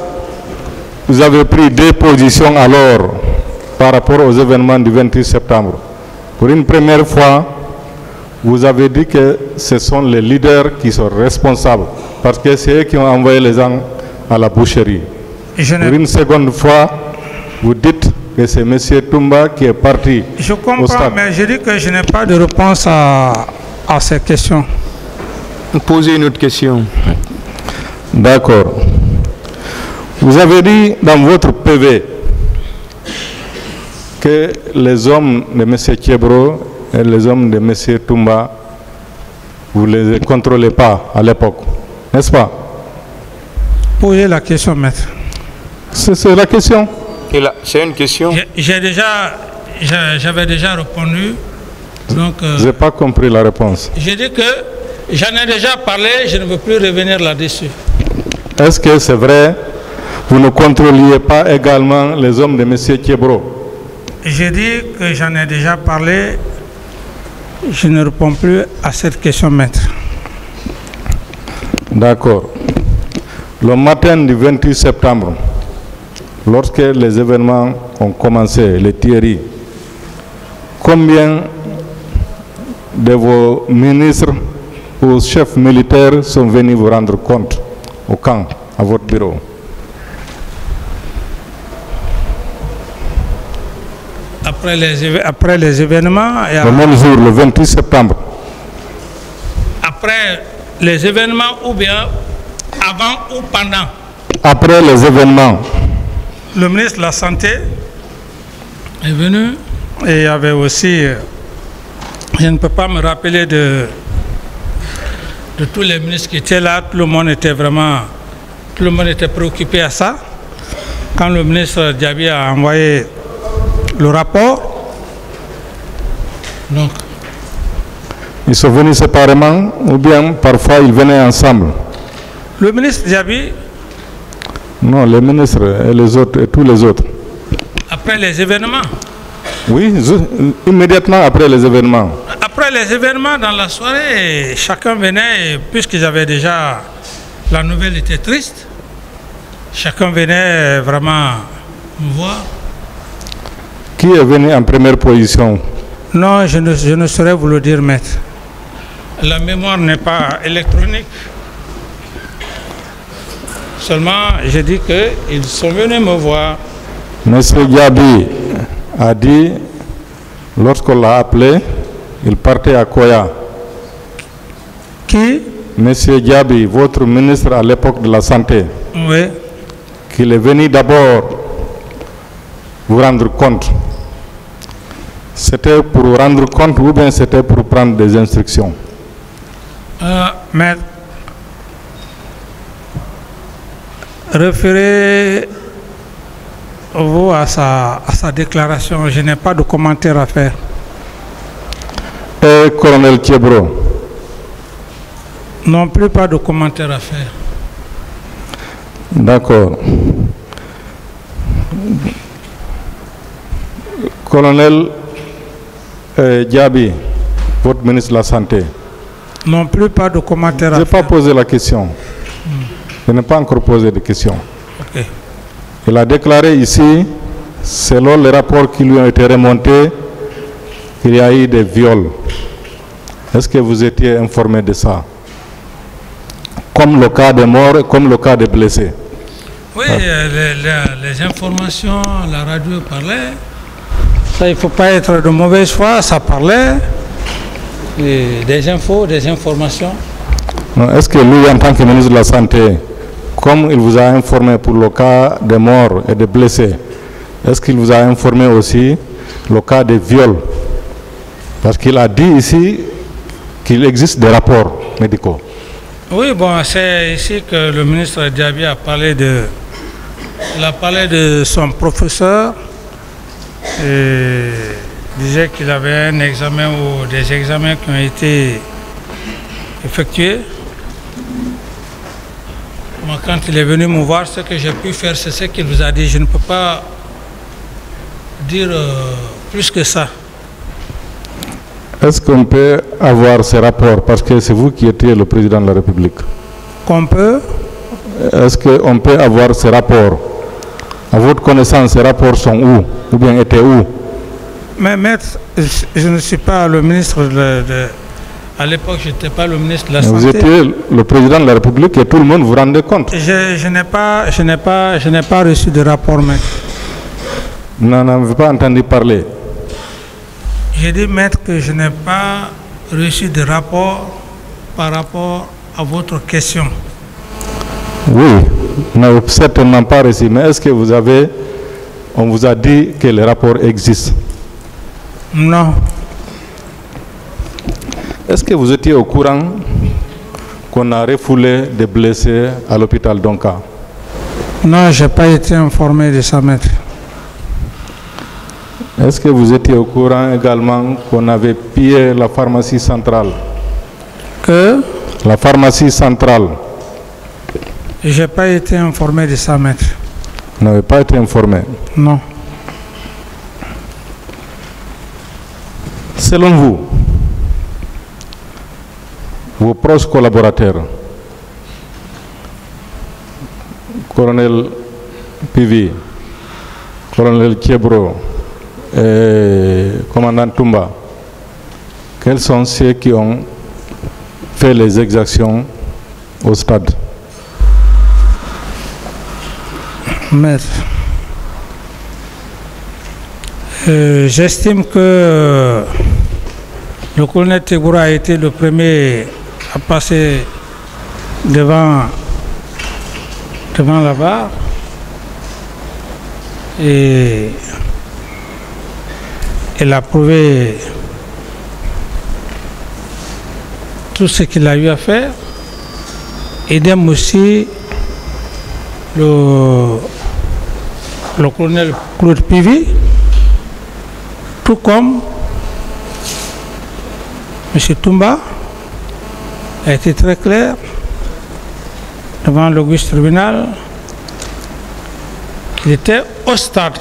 vous avez pris des positions alors par rapport aux événements du 28 septembre? Pour une première fois, vous avez dit que ce sont les leaders qui sont responsables parce que c'est eux qui ont envoyé les gens à la boucherie. Pour une seconde fois, vous dites que c'est M. Toumba qui est parti. Je comprends, mais je dis que je n'ai pas de réponse à ces questions. Posez une autre question. D'accord. Vous avez dit dans votre PV que les hommes de M. Thiebro et les hommes de M. Toumba, vous ne les contrôlez pas à l'époque, n'est-ce pas? Posez la question, maître. C'est la question. C'est une question. J'avais déjà répondu. Donc, je n'ai pas compris la réponse. J'ai dit que j'en ai déjà parlé, je ne veux plus revenir là-dessus. Est-ce que c'est vrai, vous ne contrôliez pas également les hommes de M. Thiebro? J'ai dit que j'en ai déjà parlé, je ne réponds plus à cette question, maître. D'accord. Le matin du 28 septembre, lorsque les événements ont commencé, les tueries, combien de vos ministres ou chefs militaires sont venus vous rendre compte au camp, à votre bureau? Après les événements... Le même jour, le 28 septembre. Après les événements ou bien avant ou pendant? Après les événements. Le ministre de la Santé est venu et il y avait aussi... Je ne peux pas me rappeler de tous les ministres qui étaient là. Tout le monde était préoccupé à ça. Quand le ministre Diaby a envoyé le rapport, donc... Ils sont venus séparément ou bien parfois ils venaient ensemble? Le ministre Diaby... Non, les ministres et les autres et tous les autres. Après les événements? Oui, immédiatement après les événements. Après les événements, dans la soirée, chacun venait, puisqu'ils avaient déjà... La nouvelle était triste. Chacun venait vraiment me voir. Qui est venu en première position? Non, je ne saurais vous le dire, maître. La mémoire n'est pas électronique. Seulement, j'ai dit qu'ils sont venus me voir. Monsieur Diaby a dit, lorsqu'on l'a appelé, il partait à Koya. Qui? Monsieur Diaby, votre ministre à l'époque de la Santé. Oui. Qu'il est venu d'abord vous rendre compte. C'était pour rendre compte ou bien c'était pour prendre des instructions? Maître, référez-vous à sa déclaration. Je n'ai pas de commentaire à faire. Et colonel Thiebro? Non plus, pas de commentaire à faire. D'accord. Colonel Diaby, votre ministre de la Santé. Non plus, pas de commentaire à faire. Je n'ai pas posé la question. Je n'ai pas encore posé de question. Okay. Il a déclaré ici, selon les rapports qui lui ont été remontés, qu'il y a eu des viols. Est-ce que vous étiez informé de ça? Comme le cas des morts et comme le cas des blessés. Oui, les informations, la radio parlait. Ça, il ne faut pas être de mauvaise foi, ça parlait. Des infos, des informations. Est-ce que lui, en tant que ministre de la Santé, comme il vous a informé pour le cas des morts et des blessés, est-ce qu'il vous a informé aussi le cas des viols? Parce qu'il a dit ici qu'il existe des rapports médicaux. Oui, bon, c'est ici que le ministre Diaby a parlé de son professeur et disait qu'il avait un examen ou des examens qui ont été effectués. Moi, quand il est venu me voir, ce que j'ai pu faire, c'est ce qu'il vous a dit. Je ne peux pas dire plus que ça. Est-ce qu'on peut avoir ces rapports? Parce que c'est vous qui étiez le président de la République. Qu'on peut? Est-ce qu'on peut avoir ces rapports? À votre connaissance, ces rapports sont où? Ou bien étaient où? Mais maître, je ne suis pas le ministre à l'époque, je n'étais pas le ministre de la Santé. Vous étiez le président de la République et tout le monde vous rendait compte. Je n'ai pas reçu de rapport, maître. Vous n'avez pas entendu parler? J'ai dit, maître, que je n'ai pas reçu de rapport par rapport à votre question. Oui, vous n'avez certainement pas reçu, mais est-ce que on vous a dit que les rapports existent? Non. Est-ce que vous étiez au courant qu'on a refoulé des blessés à l'hôpital Donka? Non, je n'ai pas été informé de ça, maître. Est-ce que vous étiez au courant également qu'on avait pillé la pharmacie centrale? Que? La pharmacie centrale. Je n'ai pas été informé de ça, maître. Vous n'avez pas été informé? Non. Selon vous, vos proches collaborateurs, colonel Pivi, colonel Thiebro et commandant Toumba, quels sont ceux qui ont fait les exactions au stade? Maître, j'estime que le colonel Thiebro a été le premier à passer devant la barre et il a prouvé tout ce qu'il a eu à faire. Idem aussi le colonel Claude Pivi, tout comme M. Toumba a été très clair devant l'auguste tribunal qu'il était au stade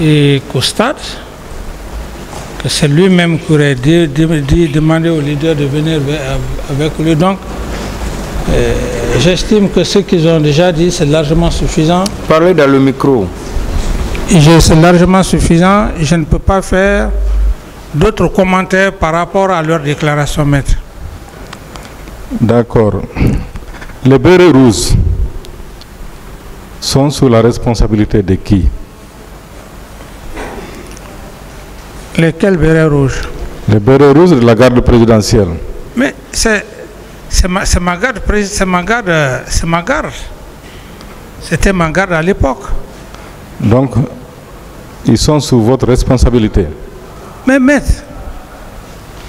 et qu'au stade, que c'est lui-même qui aurait demandé au leader de venir avec lui. Donc, j'estime que ce qu'ils ont déjà dit, c'est largement suffisant. Parlez dans le micro. C'est largement suffisant. Je ne peux pas faire d'autres commentaires par rapport à leur déclaration, maître. D'accord. Les bérets rouges sont sous la responsabilité de qui? Lesquels bérets rouges? Les bérets rouges de la garde présidentielle. Mais c'est ma garde. C'était ma garde à l'époque. Donc, ils sont sous votre responsabilité. Mais maître,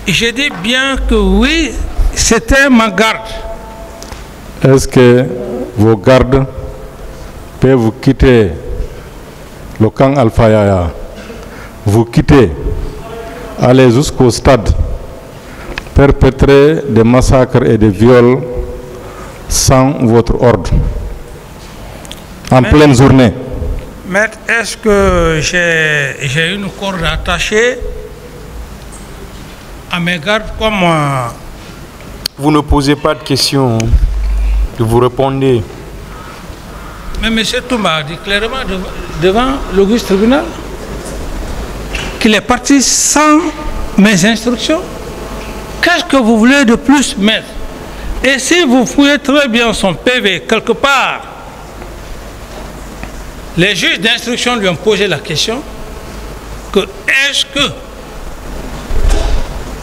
je dis bien que oui, c'était ma garde. Est-ce que vos gardes peuvent quitter le camp Alpha Yaya, vous quitter, aller jusqu'au stade, perpétrer des massacres et des viols sans votre ordre, en pleine journée? Maître, est-ce que j'ai une corde attachée à mes gardes comme... Vous ne posez pas de questions, vous répondez. Mais M. Toumba a dit clairement devant l'auguste tribunal qu'il est parti sans mes instructions. Qu'est-ce que vous voulez de plus, maître? Et si vous fouillez très bien son PV quelque part, les juges d'instruction lui ont posé la question que est-ce que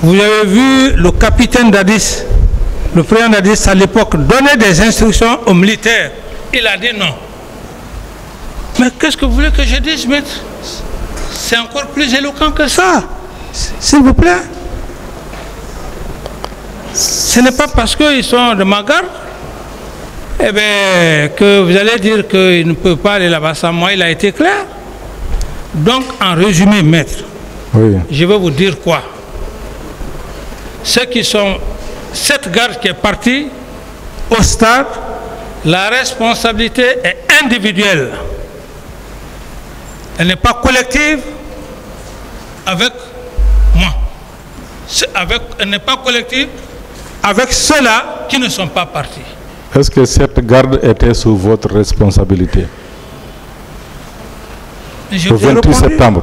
vous avez vu le capitaine Dadis, le président Dadis à l'époque, donner des instructions aux militaires? Il a dit non. Mais qu'est-ce que vous voulez que je dise, maître? C'est encore plus éloquent que ça. S'il vous plaît. Ce n'est pas parce qu'ils sont de ma garde que vous allez dire qu'ils ne peuvent pas aller là-bas sans moi. Il a été clair. Donc, en résumé, maître, oui, je vais vous dire quoi? Ceux qui sont... Cette garde qui est partie au stade, la responsabilité est individuelle. Elle n'est pas collective avec moi. Elle n'est pas collective avec ceux-là qui ne sont pas partis. Est-ce que cette garde était sous votre responsabilité? Le 28 septembre.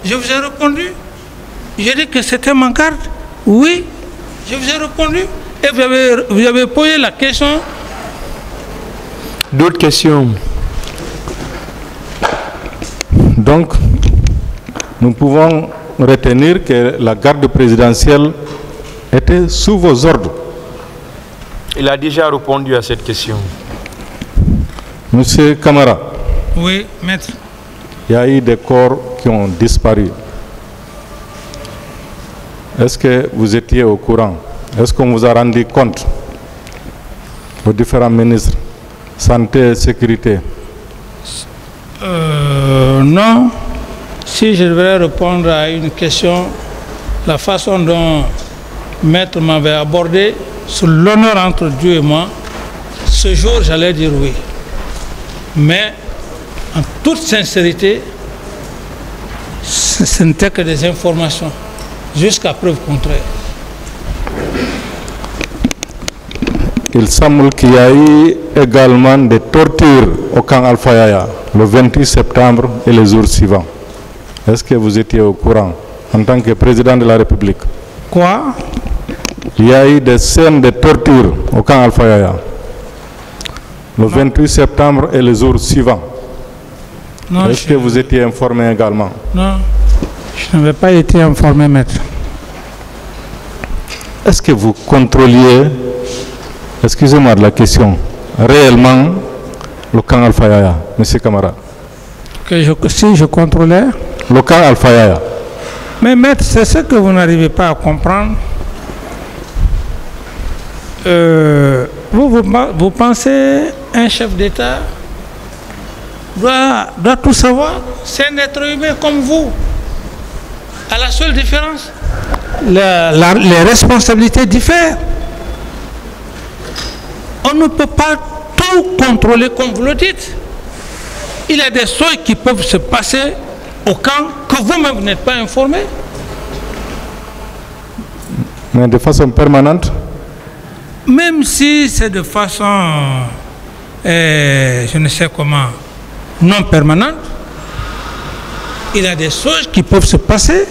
Je vous ai répondu. J'ai dit que c'était ma garde. Oui, je vous ai répondu. Et vous avez posé la question. D'autres questions? Donc, nous pouvons retenir que la garde présidentielle était sous vos ordres. Il a déjà répondu à cette question. Monsieur Camara. Oui, maître. Il y a eu des corps qui ont disparu. Est-ce que vous étiez au courant? Est-ce qu'on vous a rendu compte aux différents ministres, santé et sécurité? Non. Si je devrais répondre à une question, la façon dont maître m'avait abordé, sur l'honneur entre Dieu et moi, ce jour j'allais dire oui. Mais en toute sincérité, ce n'était que des informations, jusqu'à preuve contraire. Il semble qu'il y a eu également des tortures au camp Alpha Yaya le 28 septembre et les jours suivants. Est-ce que vous étiez au courant en tant que président de la République? Quoi? Il y a eu des scènes de torture au camp Alpha Yaya le 28 septembre et les jours suivants. Est-ce que vous étiez informé également? Non, je n'avais pas été informé, maître. Est-ce que vous contrôliez, excusez-moi de la question, réellement le camp Alpha Yaya, M. Camara? Si je contrôlais? Le camp Alpha Yaya. Mais maître, c'est ce que vous n'arrivez pas à comprendre. Vous pensez un chef d'État doit tout savoir? C'est un être humain comme vous. À la seule différence, les responsabilités diffèrent. On ne peut pas tout contrôler comme vous le dites. Il y a des choses qui peuvent se passer au camp que vous-même vous n'êtes pas informé. Mais de façon permanente? Même si c'est de façon, je ne sais comment, non permanente, il y a des choses qui peuvent se passer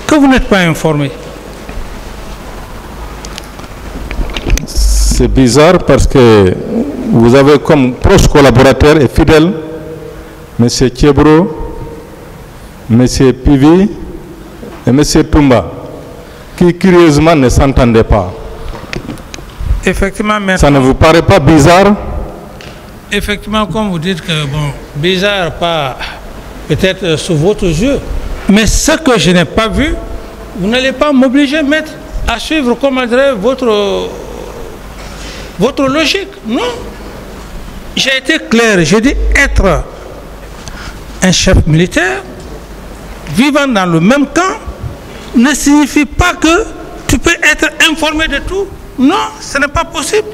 que vous n'êtes pas informé. C'est bizarre parce que vous avez comme proche collaborateur et fidèle M. Thiebro, M. Pivi et M. Toumba, qui curieusement ne s'entendaient pas. Effectivement, ça ne vous paraît pas bizarre? Effectivement, comme vous dites que, bon, bizarre, pas peut-être sous votre yeux. Mais ce que je n'ai pas vu, vous n'allez pas m'obliger, maître, à suivre, comment dirais, votre logique. Non. J'ai été clair, j'ai dit être un chef militaire vivant dans le même camp ne signifie pas que tu peux être informé de tout. Non, ce n'est pas possible.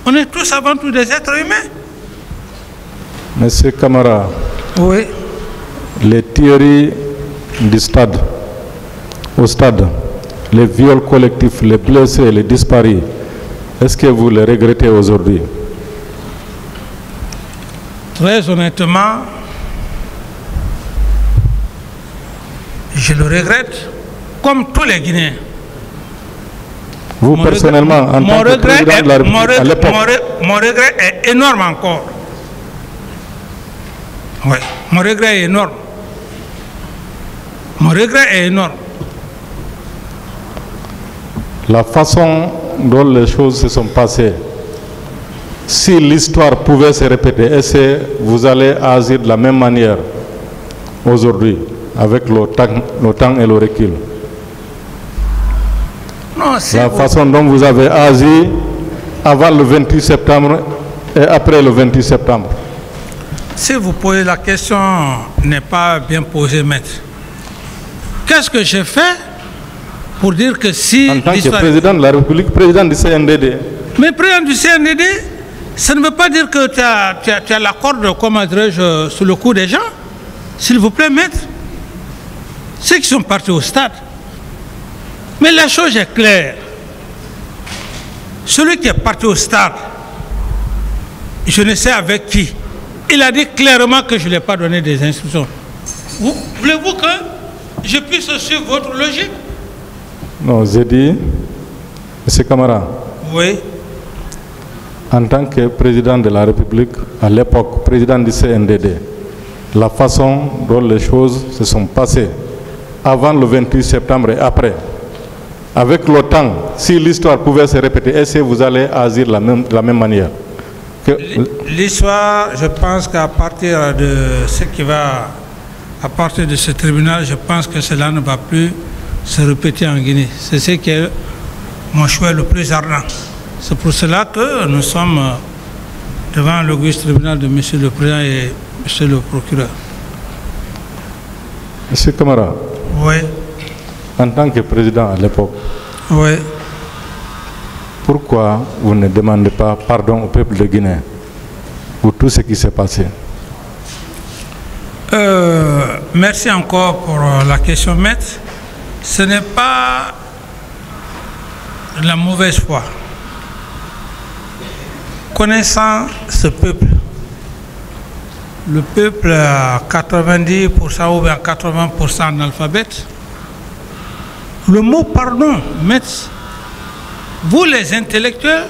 On est tous avant tout des êtres humains. Monsieur Camara, oui. Les tueries du stade, au stade, les viols collectifs, les blessés, les disparus, est-ce que vous les regrettez aujourd'hui? Très honnêtement, je le regrette, comme tous les Guinéens. Vous personnellement, en tant que président de la République à l'époque? Mon regret est énorme encore. Oui, mon regret est énorme. Mon regret est énorme. La façon dont les choses se sont passées, si l'histoire pouvait se répéter, est-ce que vous allez agir de la même manière aujourd'hui, avec le temps et le recul? Non, la façon dont vous avez agi avant le 28 septembre et après le 28 septembre. Si vous posez la question, n'est pas bien posée, maître. Qu'est-ce que j'ai fait pour dire que si... En tant que président de la République, président du CNDD. Mais président du CNDD, ça ne veut pas dire que tu as la corde, comment dirais-je, sous le cou des gens. S'il vous plaît, maître. Ceux qui sont partis au stade. Mais la chose est claire. Celui qui est parti au stade, je ne sais avec qui, il a dit clairement que je ne lui ai pas donné des instructions. Voulez-vous que je puisse suivre votre logique? Non, j'ai dit, M. Camara. Oui. En tant que président de la République, à l'époque, président du CNDD, la façon dont les choses se sont passées, avant le 28 septembre et après, avec le temps, si l'histoire pouvait se répéter, est-ce que vous allez agir de la même manière? L'histoire, je pense qu'à partir de ce qui va, à partir de ce tribunal, je pense que cela ne va plus se répéter en Guinée. C'est ce qui est mon choix le plus ardent. C'est pour cela que nous sommes devant l'auguste tribunal de M. le Président et M. le Procureur. M. Camara. Oui. En tant que président à l'époque, oui. Pourquoi vous ne demandez pas pardon au peuple de Guinée pour tout ce qui s'est passé? Merci encore pour la question, maître. Ce n'est pas de la mauvaise foi. Connaissant ce peuple, le peuple à 90% ou bien 80% analphabète, le mot pardon, maître, vous les intellectuels,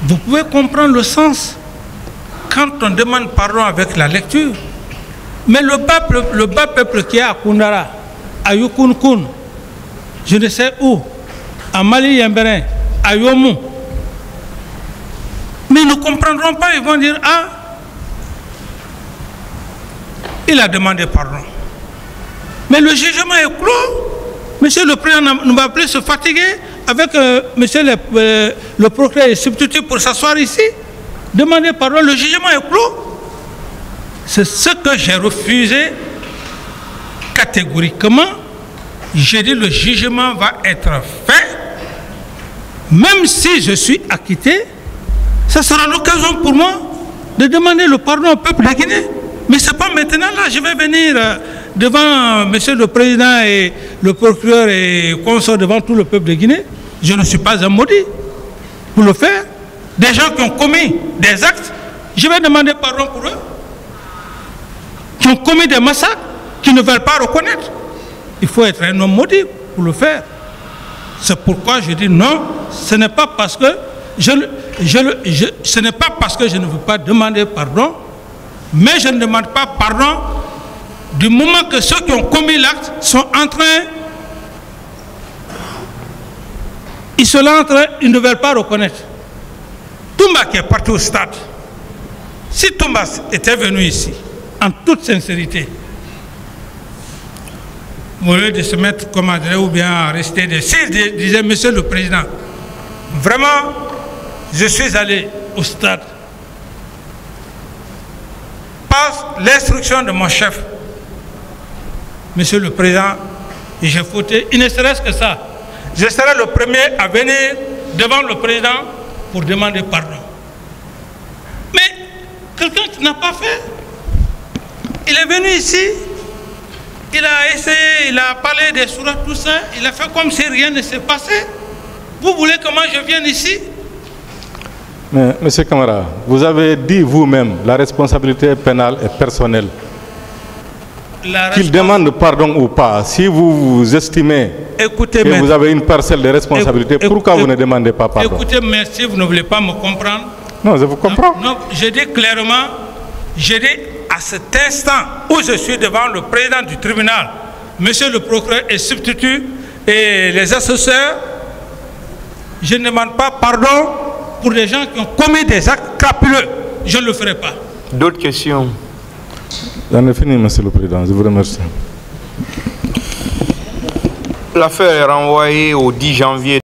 vous pouvez comprendre le sens quand on demande pardon avec la lecture. Mais le bas peuple qui est à Koundara, à Yukunkun, je ne sais où, à Mali Yemberin, à Yomu, mais ils ne comprendront pas, ils vont dire, ah, il a demandé pardon. Mais le jugement est clos. Monsieur le Président ne va plus se fatiguer avec monsieur le procureur et substitut pour s'asseoir ici. Demander pardon, le jugement est clos. C'est ce que j'ai refusé catégoriquement. J'ai dit le jugement va être fait. Même si je suis acquitté, ça sera l'occasion pour moi de demander le pardon au peuple de Guinée. Mais ce n'est pas maintenant, là, je vais venir devant monsieur le Président et le procureur et consort devant tout le peuple de Guinée. Je ne suis pas un maudit pour le faire. Des gens qui ont commis des actes, je vais demander pardon pour eux. Qui ont commis des massacres, qui ne veulent pas reconnaître. Il faut être un homme maudit pour le faire. C'est pourquoi je dis non, ce n'est pas parce que ce n'est pas parce que je ne veux pas demander pardon, mais je ne demande pas pardon du moment que ceux qui ont commis l'acte sont en train, ils ne veulent pas reconnaître. Toumba qui est parti au stade, si Toumba était venu ici, en toute sincérité. Au lieu de se mettre comme adresse ou bien rester de... Si disait Monsieur le Président, vraiment, je suis allé au stade par l'instruction de mon chef, Monsieur le Président, et j'ai fauté. Il ne serait-ce que ça. Je serai le premier à venir devant le Président pour demander pardon. Mais quelqu'un qui n'a pas fait, il est venu ici, il a essayé, il a parlé des sourates, tout ça, il a fait comme si rien ne s'est passé. Vous voulez que moi je vienne ici? Mais, Monsieur Camara, vous avez dit vous-même, la responsabilité pénale est personnelle. Qu'il demande pardon ou pas, si vous estimez que vous avez une parcelle de responsabilité, pourquoi vous ne demandez pas pardon? Écoutez, merci, vous ne voulez pas me comprendre. Non, je vous comprends. Non, je dis clairement, je dis à cet instant où je suis devant le président du tribunal, monsieur le procureur et substitut et les assesseurs, je ne demande pas pardon pour les gens qui ont commis des actes crapuleux. Je ne le ferai pas. D'autres questions? J'en ai fini, monsieur le président. Je vous remercie. L'affaire est renvoyée au 10 janvier